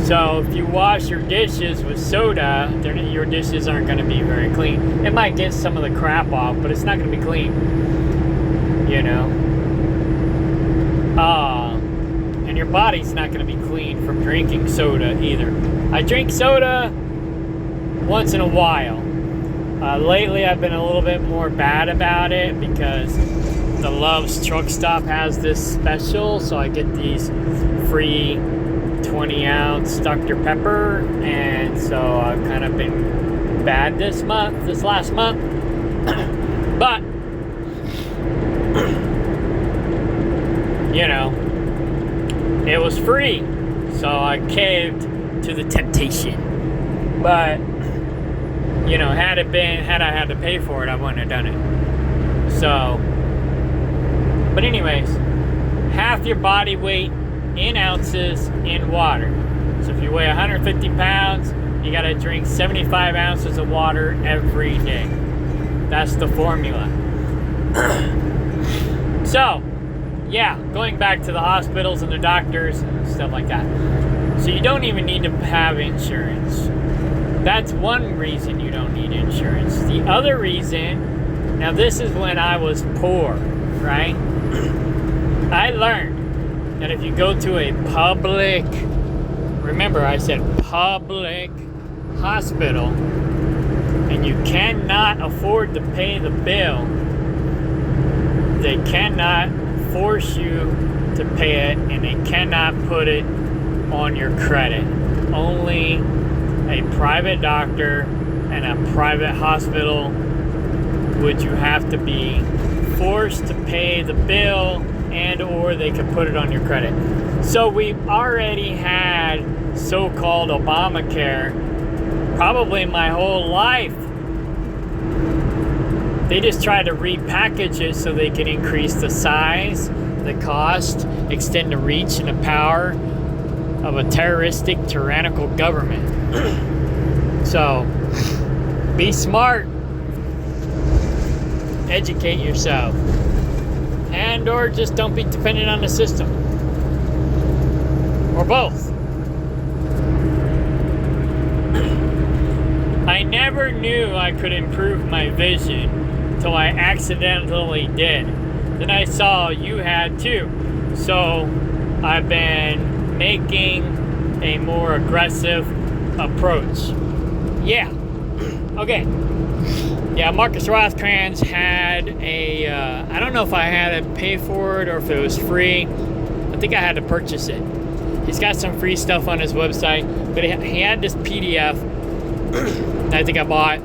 So if you wash your dishes with soda, your dishes aren't going to be very clean. It might get some of the crap off, but it's not going to be clean. You know? And your body's not going to be clean from drinking soda either. I drink soda once in a while. Lately, I've been a little bit more bad about it because the Love's Truck Stop has this special, so I get these free 20-ounce Dr. Pepper, and so I've kind of been bad this last month. But, you know, it was free, so I caved to the temptation. But, you know, had I had to pay for it, I wouldn't have done it. So, but anyways, half your body weight in ounces in water. So if you weigh 150 pounds, you got to drink 75 ounces of water every day. That's the formula. So, yeah, going back to the hospitals and the doctors and stuff like that. So you don't even need to have insurance. That's one reason you don't need insurance. The other reason, now this is when I was poor, right? I learned that if you go to a public, remember I said public hospital, and you cannot afford to pay the bill, they cannot force you to pay it, and they cannot put it on your credit. Only a private doctor and a private hospital would you have to be forced to pay the bill, and or they could put it on your credit. So we've already had so-called Obamacare probably my whole life. They just try to repackage it so they can increase the size, the cost, extend the reach and the power of a terroristic, tyrannical government. So, be smart. Educate yourself. And or just don't be dependent on the system. Or both. I never knew I could improve my vision until I accidentally did. Then I saw you had too. So, I've been making a more aggressive approach. Yeah. Okay. Yeah, Marcus Rothkranz had a, I don't know if I had to pay for it or if it was free. I think I had to purchase it. He's got some free stuff on his website, but he had this PDF I think I bought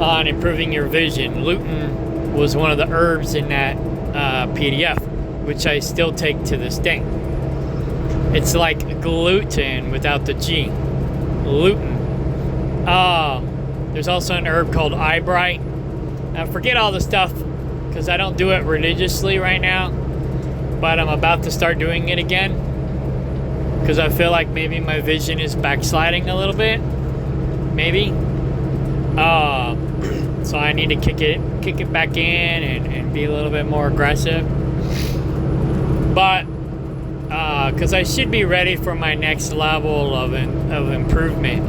on improving your vision. Lutein was one of the herbs in that PDF, which I still take to this day. It's like gluten without the G. Lutein. There's also an herb called eyebright. I forget all the stuff because I don't do it religiously right now, but I'm about to start doing it again because I feel like maybe my vision is backsliding a little bit. Maybe. So I need to kick it back in and be a little bit more aggressive. But because I should be ready for my next level of improvement.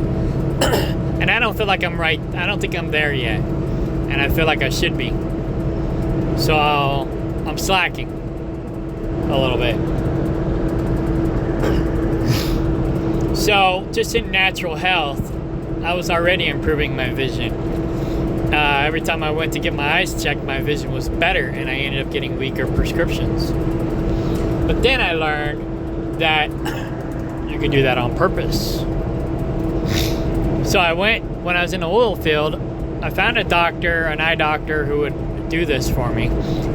And I don't feel like I'm right. I don't think I'm there yet. And I feel like I should be. So I'm slacking a little bit. So just in natural health, I was already improving my vision. Every time I went to get my eyes checked, my vision was better, and I ended up getting weaker prescriptions. But then I learned that you can do that on purpose. So when I was in the oil field, I found an eye doctor who would do this for me.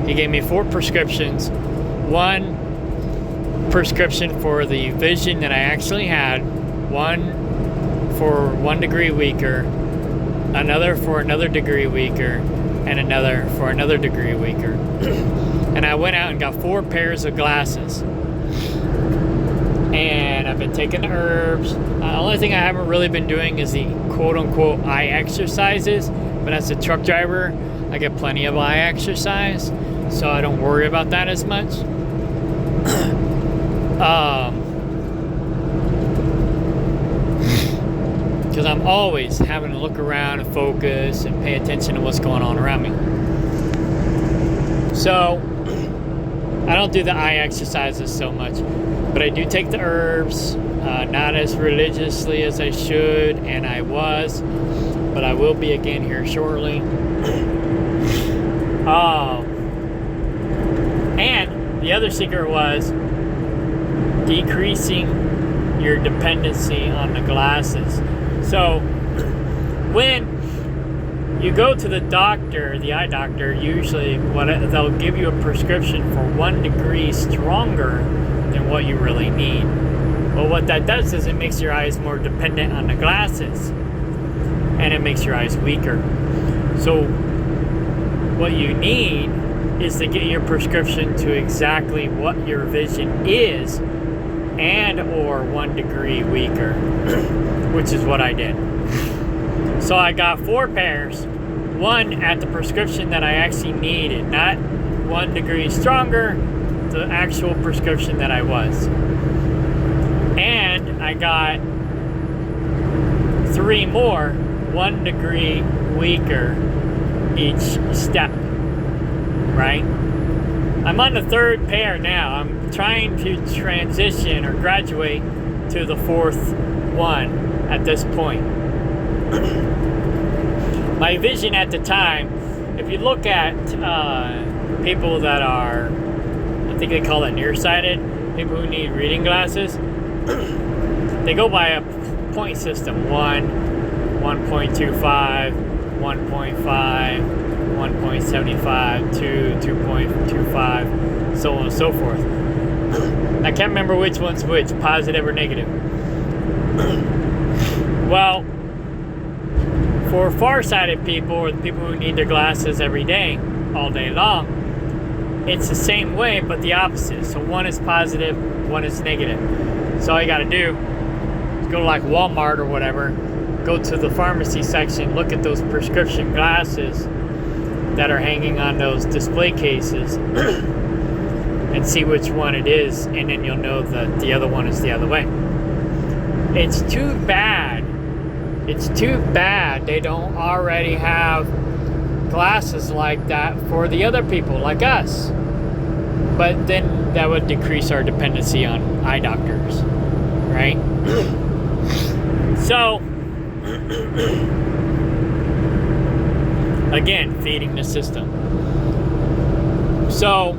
He gave me 4 prescriptions. 1 prescription for the vision that I actually had, 1 for 1 degree weaker, another for another degree weaker, and another for another degree weaker. And I went out and got 4 pairs of glasses. And I've been taking the herbs. The only thing I haven't really been doing is the quote-unquote eye exercises. But as a truck driver, I get plenty of eye exercise, so I don't worry about that as much. Because I'm always having to look around and focus and pay attention to what's going on around me. So I don't do the eye exercises so much, but I do take the herbs, not as religiously as I should, and I was, but I will be again here shortly. And the other secret was decreasing your dependency on the glasses. So when you go to the doctor, the eye doctor, usually they'll give you a prescription for 1 degree stronger than what you really need. Well, what that does is it makes your eyes more dependent on the glasses, and it makes your eyes weaker. So what you need is to get your prescription to exactly what your vision is, and or 1 degree weaker, which is what I did. So I got 4 pairs, 1 at the prescription that I actually needed, not 1 degree stronger, the actual prescription that I was. And I got 3 more, 1 degree weaker each step, right? I'm on the 3rd pair now. I'm trying to transition or graduate to the 4th one at this point. My vision at the time, if you look at people that are, I think they call it nearsighted, people who need reading glasses, they go by a point system: 1, 1.25, 1.5, 1.75, 2, 2.25, so on and so forth. I can't remember which one's which, positive or negative. Well, for farsighted people, or the people who need their glasses every day, all day long, it's the same way, but the opposite. So 1 is positive, 1 is negative. So all you gotta do is go to like Walmart or whatever, go to the pharmacy section, look at those prescription glasses that are hanging on those display cases, and see which one it is, and then you'll know that the other one is the other way. It's too bad they don't already have glasses like that for the other people like us. But then that would decrease our dependency on eye doctors, right? So again, feeding the system. So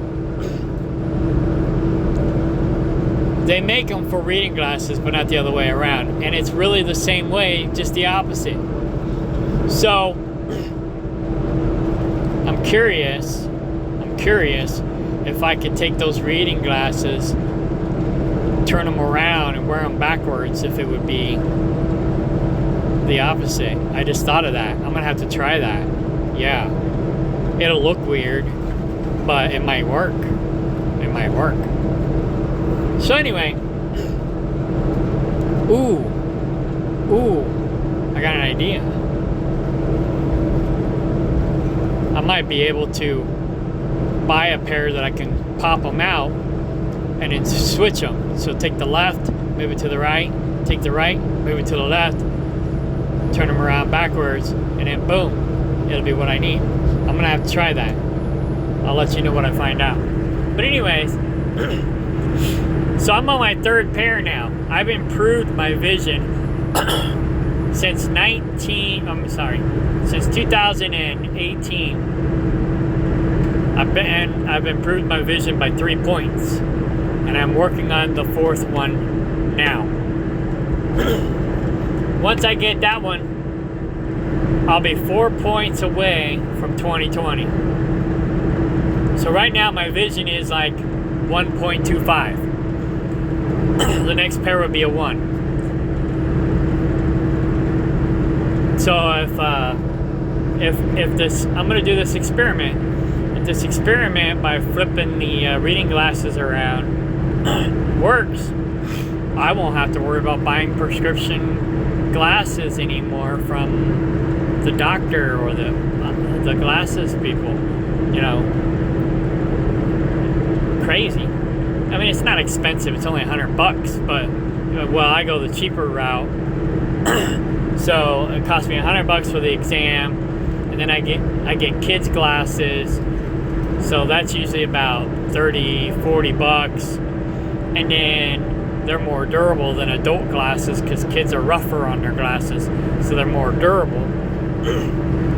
they make them for reading glasses, but not the other way around. And it's really the same way, just the opposite. So I'm curious if I could take those reading glasses, turn them around and wear them backwards, if it would be the opposite. I just thought of that. I'm gonna have to try that. Yeah, it'll look weird, but it might work. It might work. So anyway, ooh, I got an idea. I might be able to buy a pair that I can pop them out and then switch them. So take the left, move it to the right, take the right, move it to the left, turn them around backwards, and then boom, it'll be what I need. I'm gonna have to try that. I'll let you know what I find out. But anyways, so I'm on my 3rd pair now. I've improved my vision since 2018. I've improved my vision by 3 points, and I'm working on the 4th one now. Once I get that one, I'll be 4 points away from 2020. So So right now my vision is like 1.25. The next pair would be a 1. So if this, I'm gonna do this experiment. If this experiment by flipping the reading glasses around works, I won't have to worry about buying prescription glasses anymore from the doctor or the glasses people. You know, crazy. I mean, it's not expensive. It's only $100, but well, I go the cheaper route. So it cost me $100 for the exam, and then I get kids glasses. So that's usually about $30-40, and then they're more durable than adult glasses because kids are rougher on their glasses, so they're more durable.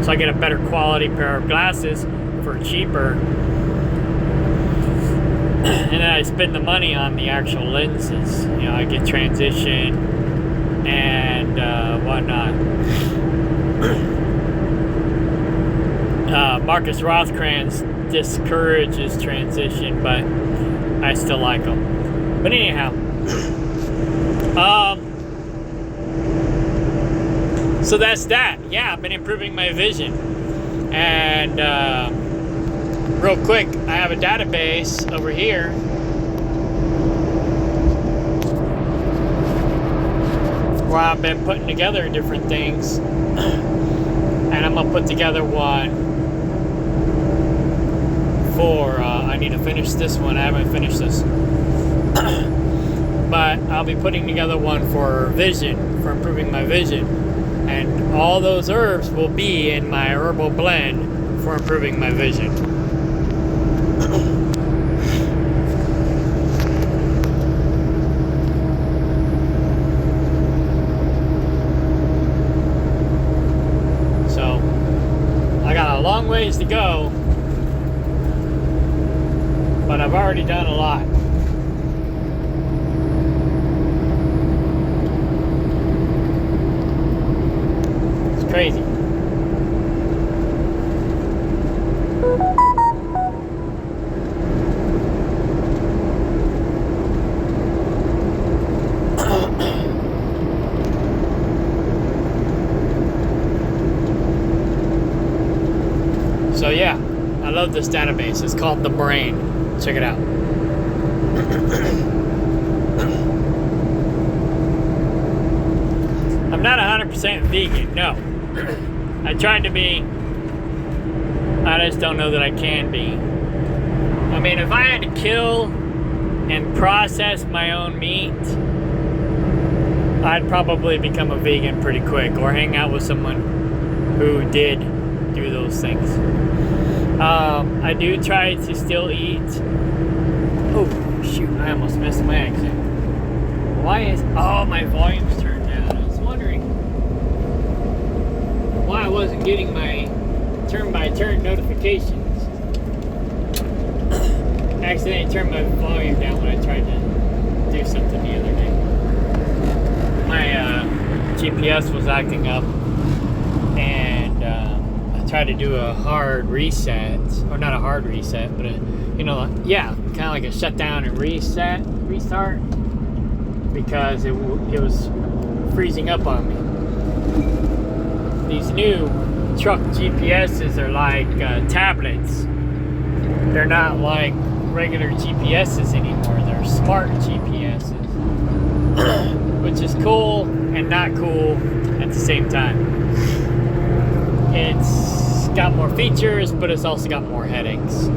So I get a better quality pair of glasses for cheaper, and then I spend the money on the actual lenses. You know, I get transition and whatnot. Marcus Rothkranz discourages transition, but I still like them. But anyhow, so that's that. Yeah, I've been improving my vision. And real quick, I have a database over here. Where I've been putting together different things. And I'm gonna put together one for, I need to finish this one. I haven't finished this. But I'll be putting together one for vision, for improving my vision. And all those herbs will be in my herbal blend for improving my vision. So, I got a long ways to go, but I've already done a lot. Crazy. So yeah, I love this database. It's called The Brain. Check it out. I'm not 100% vegan, no. I tried to be. I just don't know that I can be. I mean, if I had to kill and process my own meat, I'd probably become a vegan pretty quick, or hang out with someone who did do those things. I do try to still eat. Oh, shoot, I almost missed my exit. Why is. Oh, my volume's turned down. I was wondering why I wasn't getting my turn-by-turn notifications. I accidentally turned my volume down when I tried to do something the other day. My GPS was acting up, and I tried to do a hard reset, or not a hard reset, but kind of like a shutdown and restart, because it was freezing up on me. These new truck GPSs are like tablets. They're not like regular GPSs anymore. They're smart GPSs, which is cool and not cool at the same time. It's got more features, but it's also got more headaches.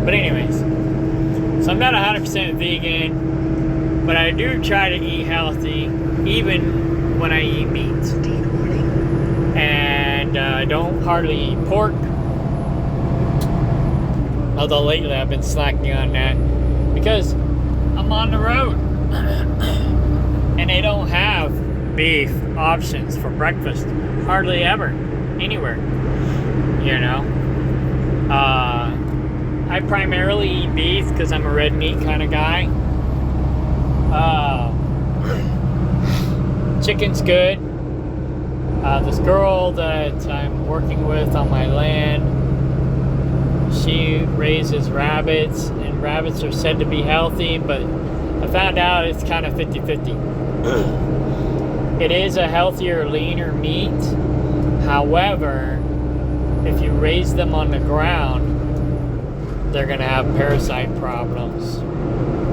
But anyways, so I'm not 100% vegan, but I do try to eat healthy, even when I eat meat. And I don't hardly eat pork. Although lately I've been slacking on that because I'm on the road. And they don't have beef options for breakfast. Hardly ever. Anywhere. You know? I primarily eat beef because I'm a red meat kind of guy. Chicken's good. This girl that I'm working with on my land, she raises rabbits, and rabbits are said to be healthy, but I found out it's kind of 50-50. It is a healthier, leaner meat. However, if you raise them on the ground, they're going to have parasite problems.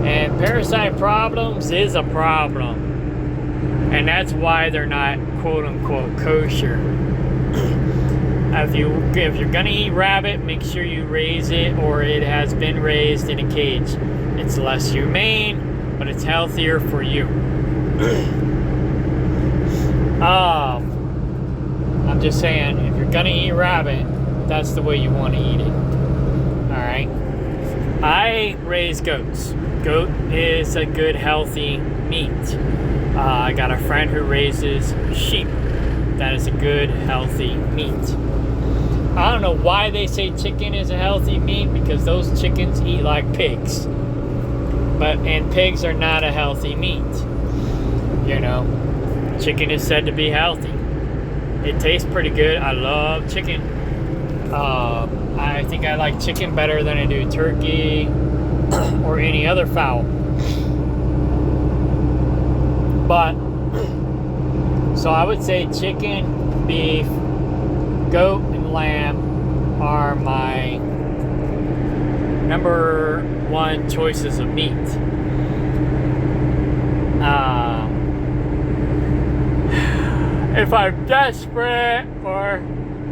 And parasite problems is a problem. And that's why they're not quote-unquote kosher. If you're going to eat rabbit, make sure you raise it or it has been raised in a cage. It's less humane, but it's healthier for you. I'm just saying, if you're gonna eat rabbit, that's the way you want to eat it. Alright? I raise goats. Goat is a good, healthy meat. I got a friend who raises sheep. That is a good, healthy meat. I don't know why they say chicken is a healthy meat, because those chickens eat like pigs. And pigs are not a healthy meat. You know, chicken is said to be healthy. It tastes pretty good. I love chicken. I think I like chicken better than I do turkey or any other fowl. But, so I would say chicken, beef, goat, and lamb are my number one choices of meat. If I'm desperate or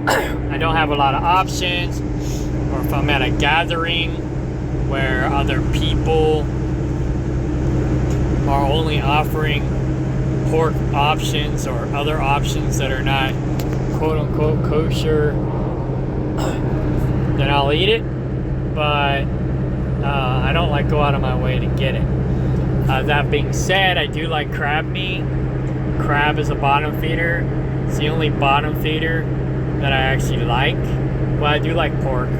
I don't have a lot of options, or if I'm at a gathering where other people are only offering pork options or other options that are not quote-unquote kosher, then I'll eat it. But I don't like go out of my way to get it. That being said, I do like crab meat. Crab is a bottom feeder. It's the only bottom feeder that I actually like. Well, I do like pork.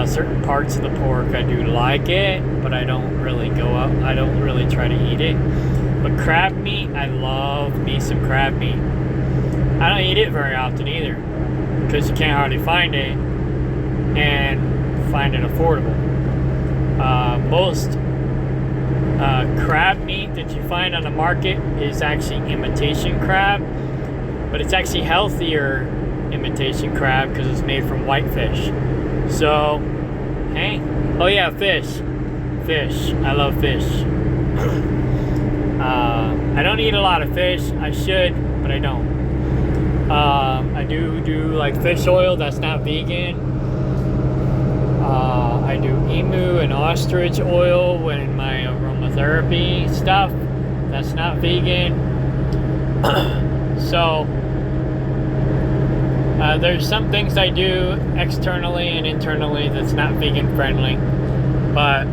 Certain parts of the pork I do like it, but I don't really go up. I don't really try to eat it. But crab meat, I love me some crab meat. I don't eat it very often either, because you can't hardly find it and find it affordable. Most crab meat that you find on the market is actually imitation crab, but it's actually healthier imitation crab because it's made from whitefish. So, hey, oh yeah, fish. I love fish. I don't eat a lot of fish. I should, but I don't. I do like fish oil that's not vegan. I do emu and ostrich oil when my aromatherapy stuff. That's not vegan. So there's some things I do externally and internally that's not vegan friendly. But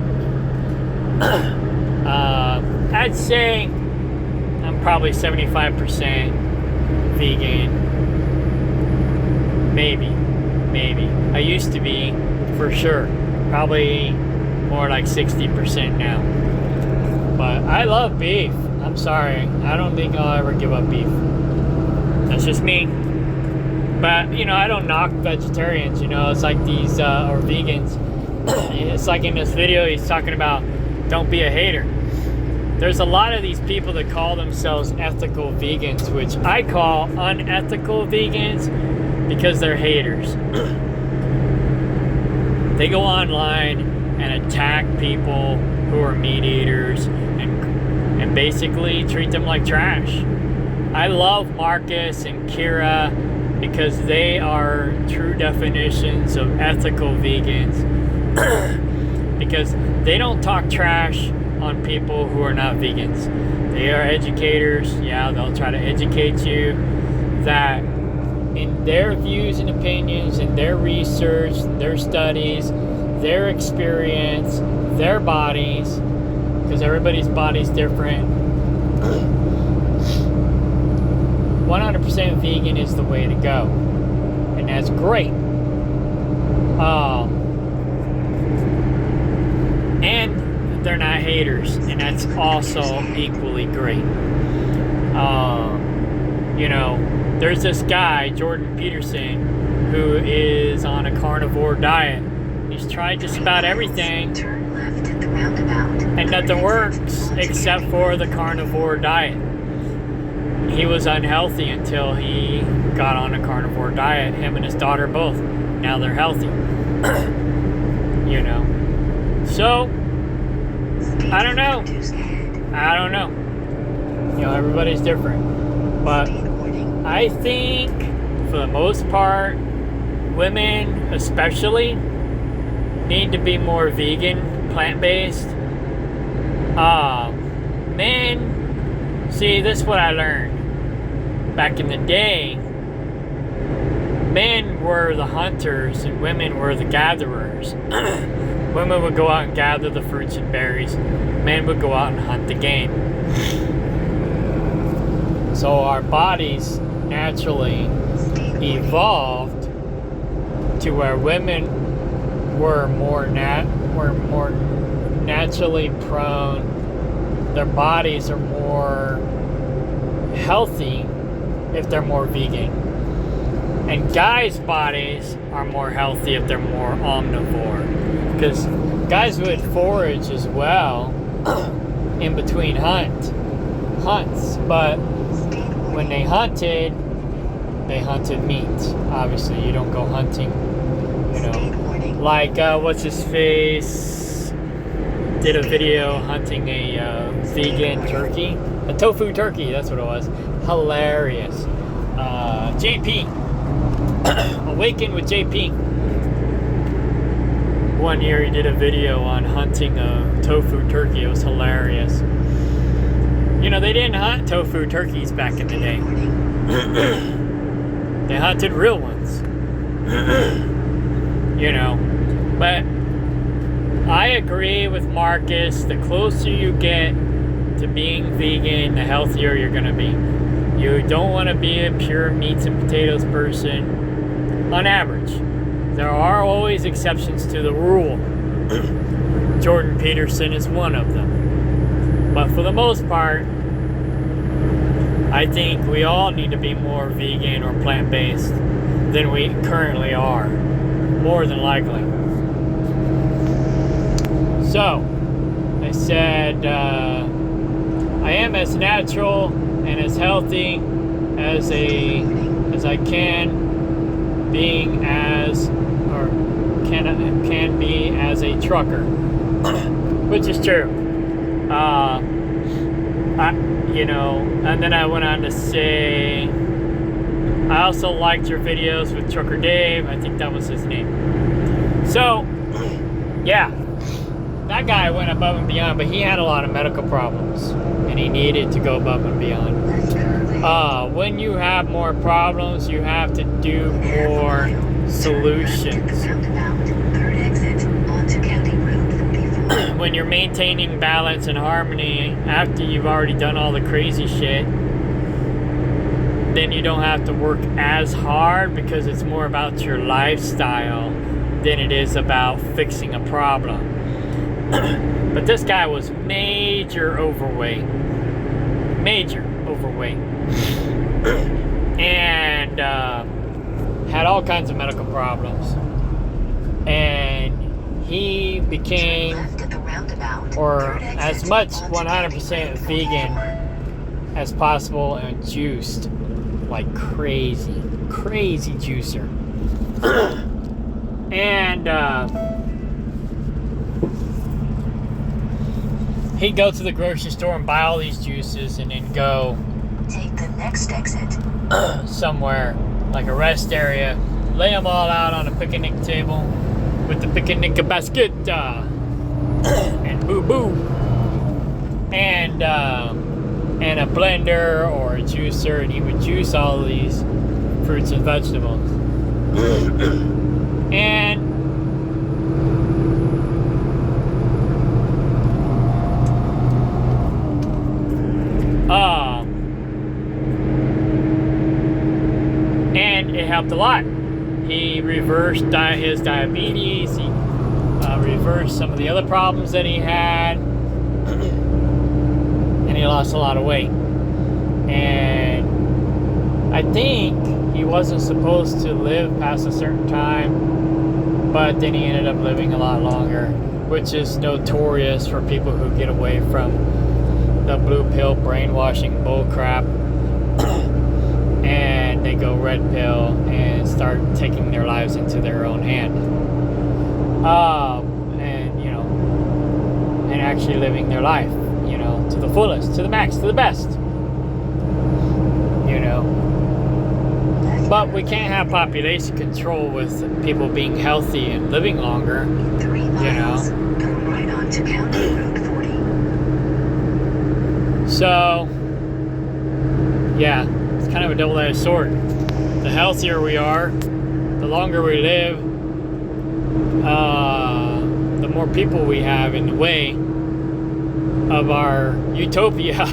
I'd say I'm probably 75% vegan. Maybe. I used to be, for sure. Probably more like 60% now. But I love beef. I'm sorry. I don't think I'll ever give up beef. That's just me. But, you know, I don't knock vegetarians, you know. It's like these, or vegans. It's like in this video, he's talking about don't be a hater. There's a lot of these people that call themselves ethical vegans, which I call unethical vegans because they're haters. They go online and attack people who are meat eaters and basically treat them like trash. I love Marcus and Kira because they are true definitions of ethical vegans because they don't talk trash on people who are not vegans. They are educators. Yeah, they'll try to educate you that in their views and opinions, in their research, their studies, their experience, their bodies, because everybody's body's different. 100% vegan is the way to go, and that's great. And they're not haters, and that's also equally great. You know, there's this guy, Jordan Peterson, who is on a carnivore diet. doctors tried just about everything, Turn left at the roundabout. and nothing works except for the carnivore diet. He was unhealthy until he got on a carnivore diet. Him and his daughter both. Now they're healthy. You know. So, I don't know. I don't know. You know, everybody's different. But I think, for the most part, women especially need to be more vegan, plant-based. Men, see, this is what I learned. Back in the day, men were the hunters and women were the gatherers. Women would go out and gather the fruits and berries. Men would go out and hunt the game. So our bodies naturally evolved to where women were more naturally prone. Their bodies are more healthy if they're more vegan. And guys' bodies are more healthy if they're more omnivore. Because guys would forage as well in between hunts. But when they hunted meat. Obviously, you don't go hunting, you know. Like, what's his face did a video hunting a vegan turkey. A tofu turkey, that's what it was. Hilarious. JP. Awaken with JP. One year he did a video on hunting a tofu turkey. It was hilarious. You know, they didn't hunt tofu turkeys back in the day. They hunted real ones. You know. But I agree with Marcus. The closer you get to being vegan, the healthier you're going to be. You don't want to be a pure meats and potatoes person on average. There are always exceptions to the rule. Jordan Peterson is one of them. But for the most part, I think we all need to be more vegan or plant-based than we currently are. More than likely. So, I said, I am as natural and as healthy as I can be as a trucker, which is true. And then I went on to say, I also liked your videos with Trucker Dave. I think that was his name. So, yeah, that guy went above and beyond, but he had a lot of medical problems, and he needed to go above and beyond. When you have more problems, you have to do more solutions. When you're maintaining balance and harmony after you've already done all the crazy shit, then you don't have to work as hard because it's more about your lifestyle than it is about fixing a problem. But this guy was major overweight. And had all kinds of medical problems. And he became, or as much 100% vegan as possible, and juiced like crazy juicer. And he'd go to the grocery store and buy all these juices and then go take the next exit somewhere like a rest area, lay them all out on a picnic table with the picnic basket and boo and a blender or a juicer, and he would juice all of these fruits and vegetables. And it helped a lot. He reversed his diabetes. He reversed some of the other problems that he had. And he lost a lot of weight. And I think he wasn't supposed to live past a certain time But then he ended up living a lot longer, which is notorious for people who get away from the blue pill brainwashing bull crap and they go red pill and start taking their lives into their own hand. And, you know, and actually living their life, you know, to the fullest, to the max, to the best. You know. But we can't have population control with people being healthy and living longer. 3 miles. You know. Go right on to County Road 40. So, yeah, it's kind of a double-edged sword. The healthier we are, the longer we live, the more people we have in the way of our utopia.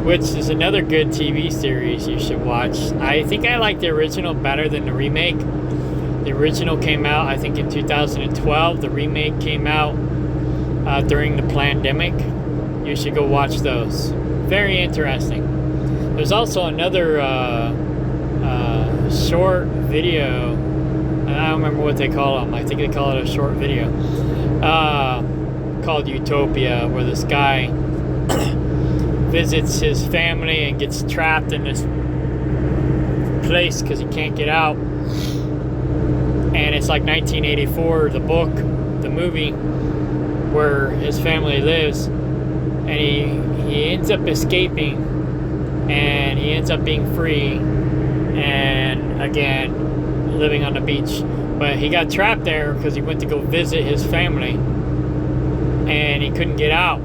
Which is another good TV series you should watch. I think I like the original better than the remake. The original came out, I think, in 2012. The remake came out during the pandemic. You should go watch those. Very interesting. There's also another short video. I don't remember what they call them. I think they call it a short video. Called Utopia, where this guy visits his family and gets trapped in this place because he can't get out. And it's like 1984, the book, the movie, where his family lives. And he ends up escaping. And he ends up being free. And again, living on the beach. But he got trapped there because he went to go visit his family. And he couldn't get out.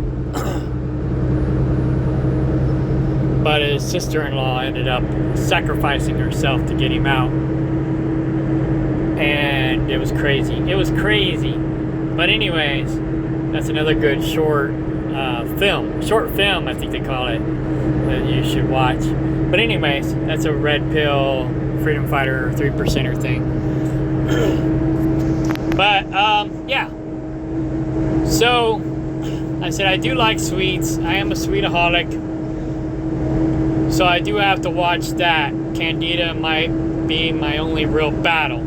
But his sister-in-law ended up sacrificing herself to get him out. And it was crazy. It was crazy. But anyways, that's another good short film. Short film, I think they call it, that you should watch. But anyways, that's a red pill, freedom fighter, 3%er thing. But, yeah. So, I said I do like sweets. I am a sweetaholic. So I do have to watch that. Candida might be my only real battle.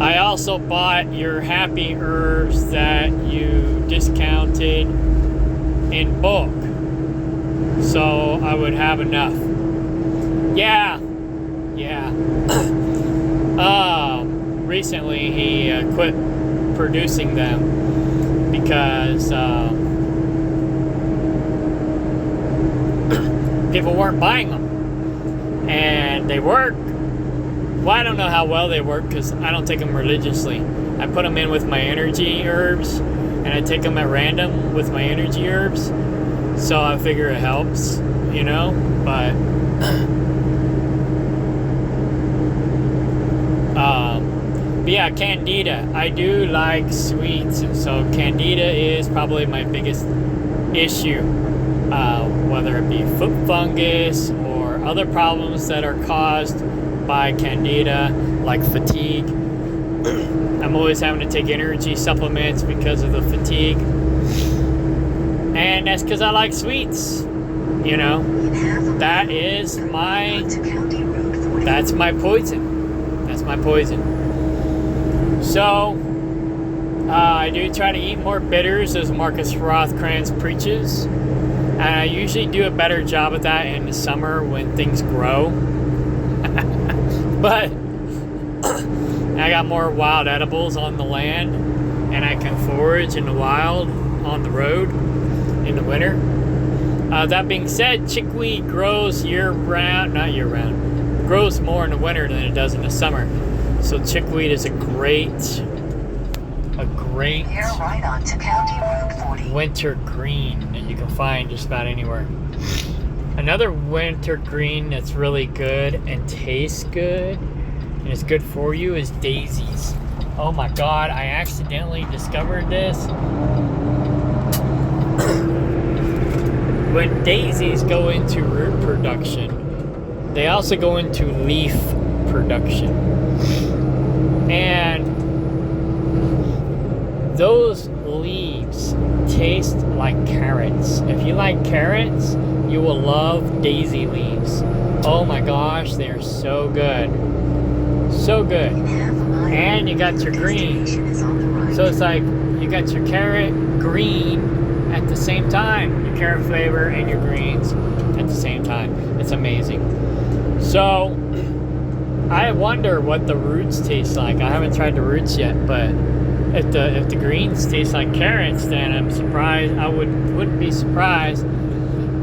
I also bought your happy herbs that you discounted in bulk. So I would have enough. Yeah. Recently he quit producing them. Because people weren't buying them. And they work. Well, I don't know how well they work because I don't take them religiously. I put them in with my energy herbs. And I take them at random with my energy herbs. So I figure it helps, you know. But yeah, Candida. I do like sweets, and so Candida is probably my biggest issue. Whether it be foot fungus or other problems that are caused by Candida, like fatigue. I'm always having to take energy supplements because of the fatigue. And that's because I like sweets. You know, that is that's my poison. That's my poison. So, I do try to eat more bitters, as Marcus Rothkranz preaches. And I usually do a better job at that in the summer when things grow. But I got more wild edibles on the land, and I can forage in the wild on the road in the winter. That being said, chickweed grows year-round, not year-round, grows more in the winter than it does in the summer. So chickweed is a great right on to County Road 40. winter green that you can find just about anywhere. Another winter green that's really good and tastes good and is good for you is daisies. Oh my God, I accidentally discovered this. When daisies go into root production, they also go into leaf production. And those leaves taste like carrots. If you like carrots, You will love daisy leaves. Oh my gosh, they are so good. So good. And you got your green. So it's like you got your carrot green at the same time. Your carrot flavor and your greens at the same time. It's amazing. So I wonder what the roots taste like. I haven't tried the roots yet, but if the greens taste like carrots, then I'm surprised. I wouldn't be surprised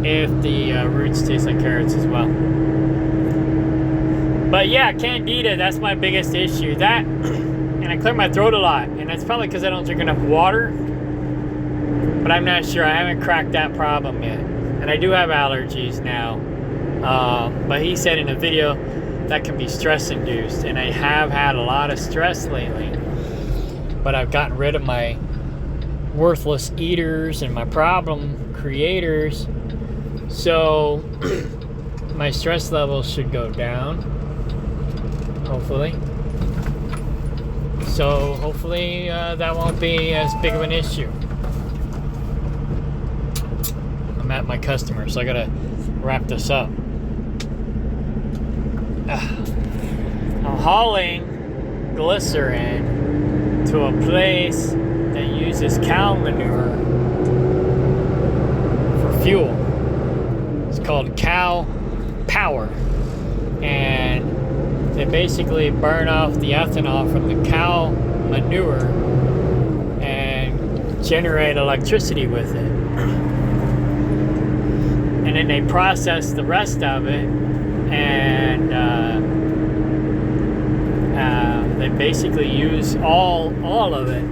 if the roots taste like carrots as well. But yeah, candida, that's my biggest issue. That, and I clear my throat a lot, and that's probably because I don't drink enough water. But I'm not sure. I haven't cracked that problem yet. And I do have allergies now. But he said in a video that can be stress induced, and I have had a lot of stress lately. But I've gotten rid of my worthless eaters and my problem creators. So my stress levels should go down, hopefully. So hopefully that won't be as big of an issue. I'm at my customer, so I gotta wrap this up. I'm hauling glycerin to a place that uses cow manure for fuel. It's called Cow Power, and they basically burn off the ethanol from the cow manure and generate electricity with it, and then they process the rest of it, and they basically use all of it.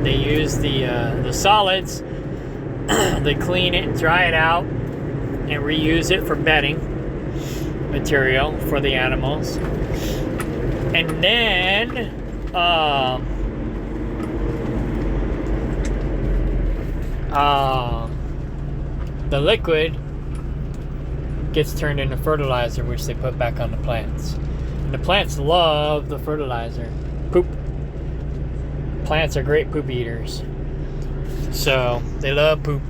They use the solids, they clean it and dry it out and reuse it for bedding material for the animals. And then the liquid gets turned into fertilizer, which they put back on the plants. And the plants love the fertilizer. Poop. Plants are great poop eaters. So they love poop.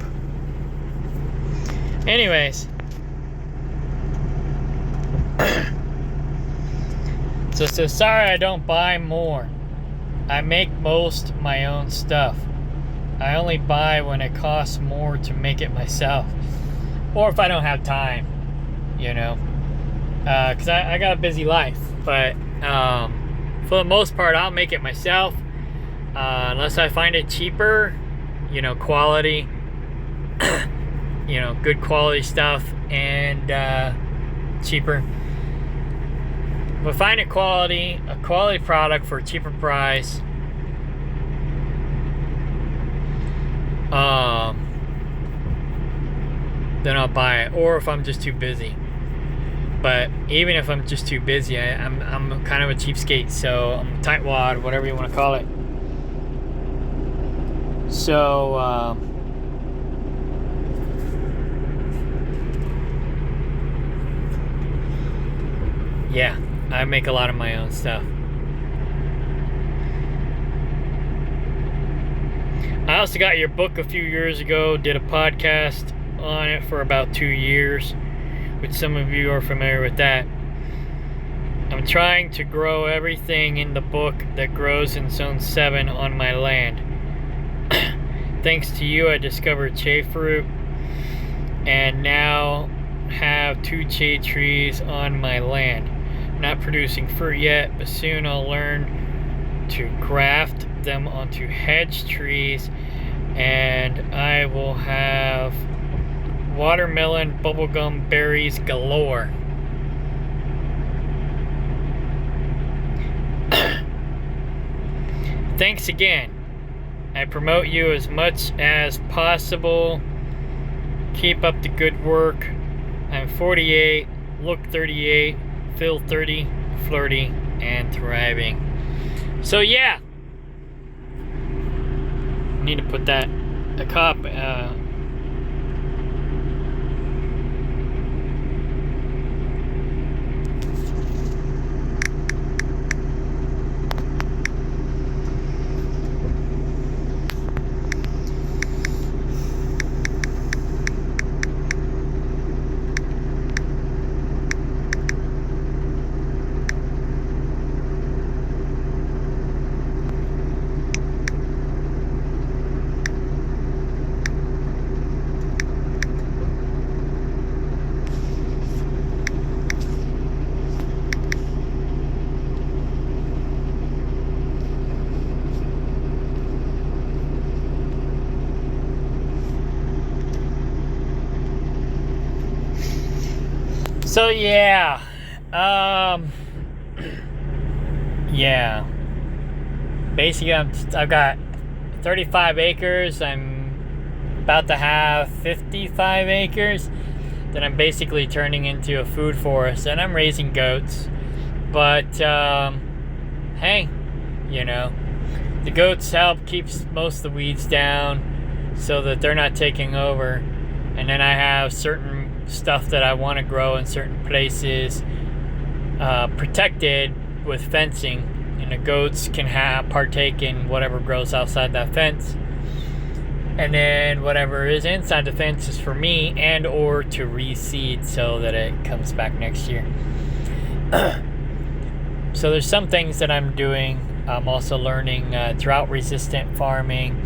Anyways. So sorry I don't buy more. I make most my own stuff. I only buy when it costs more to make it myself. Or if I don't have time, you know. Because I got a busy life. But for the most part, I'll make it myself. Unless I find it cheaper, you know, quality, you know, good quality stuff and cheaper. But find a quality product for a cheaper price. Then I'll buy it. Or if I'm just too busy. But even if I'm just too busy, I'm kind of a cheapskate, so I'm a tightwad, whatever you want to call it. So yeah, I make a lot of my own stuff. I also got your book a few years ago, did a podcast on it for about 2 years, which some of you are familiar with that. I'm trying to grow everything in the book that grows in Zone 7 on my land. Thanks to you, I discovered cherry fruit and now have 2 cherry trees on my land. Not producing fruit yet, but soon I'll learn to graft them onto hedge trees, and I will have watermelon bubblegum berries galore. Thanks again. I promote you as much as possible. Keep up the good work. I'm 48, look 38, feel 30, flirty, and thriving. So yeah, I need to put that a cop. So yeah, yeah. Basically, I've got 35 acres. I'm about to have 55 acres that I'm basically turning into a food forest, and I'm raising goats. But hey, you know, the goats help keeps most of the weeds down so that they're not taking over. And then I have certain stuff that I want to grow in certain places protected with fencing, and the goats can partake in whatever grows outside that fence, and then whatever is inside the fence is for me and or to reseed so that it comes back next year. So there's some things that I'm doing. I'm also learning drought resistant farming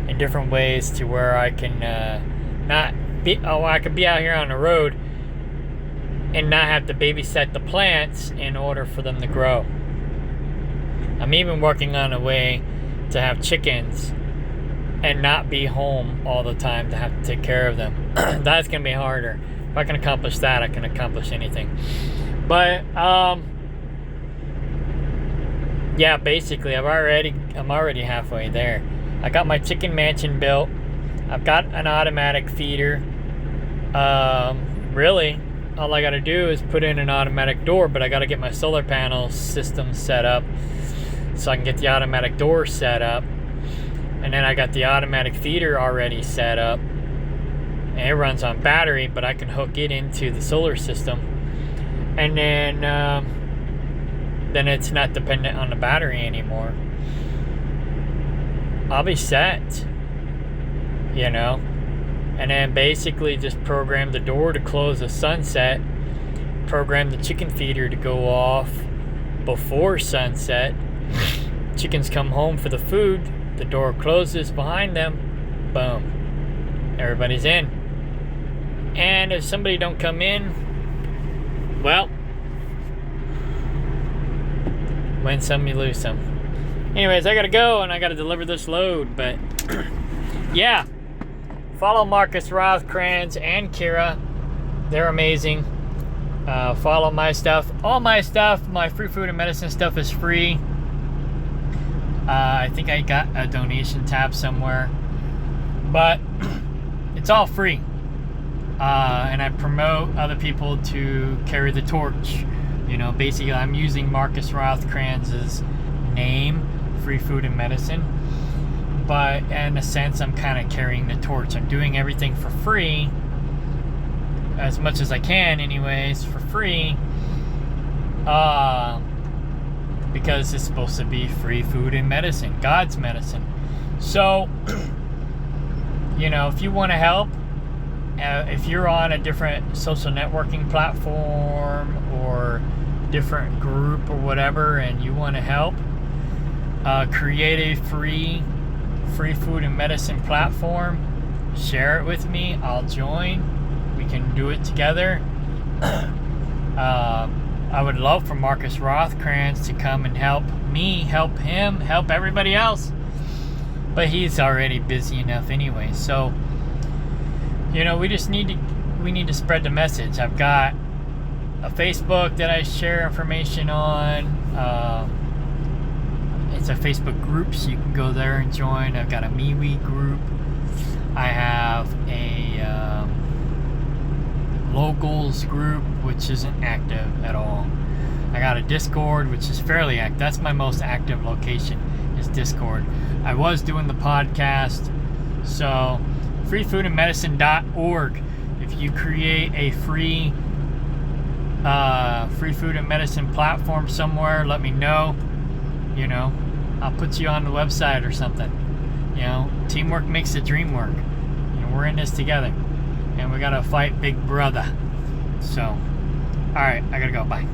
in different ways to where I can I could be out here on the road and not have to babysit the plants in order for them to grow. I'm even working on a way to have chickens and not be home all the time to have to take care of them. That's going to be harder. If I can accomplish that, I can accomplish anything. But, yeah, basically, I'm already halfway there. I got my chicken mansion built. I've got an automatic feeder. Really, all I got to do is put in an automatic door, but I got to get my solar panel system set up so I can get the automatic door set up. And then I got the automatic feeder already set up. And it runs on battery, but I can hook it into the solar system. And then it's not dependent on the battery anymore. I'll be set, you know. And then basically just program the door to close at sunset, program the chicken feeder to go off before sunset. Chickens come home for the food, the door closes behind them, boom, everybody's in. And if somebody don't come in, well, win some, you lose some. Anyways, I gotta go and I gotta deliver this load, but yeah. Follow Marcus Rothkranz and Kira. They're amazing. Follow my stuff. All my stuff, my free food and medicine stuff is free. I think I got a donation tab somewhere. But it's all free. And I promote other people to carry the torch. You know, basically I'm using Marcus Rothkranz's name, Free Food and Medicine. But in a sense, I'm kind of carrying the torch. I'm doing everything for free, as much as I can anyways, for free, because it's supposed to be free food and medicine, God's medicine. So, you know, if you want to help, if you're on a different social networking platform or different group or whatever, and you want to help, create a free food and medicine platform, share it with me, I'll join, we can do it together. I would love for Marcus Rothkranz to come and help me, help him, help everybody else, but he's already busy enough anyway. So, you know, we need to spread the message. I've got a Facebook that I share information on. It's a Facebook group, so you can go there and join. I've got a MeWe group. I have a locals group, which isn't active at all. I got a Discord, which is fairly active. That's my most active location, is Discord. I was doing the podcast. So, freefoodandmedicine.org. If you create a free food and medicine platform somewhere, let me know. You know, I'll put you on the website or something. You know, teamwork makes the dream work. You know, we're in this together, and we gotta fight Big Brother. So, all right, I gotta go. Bye.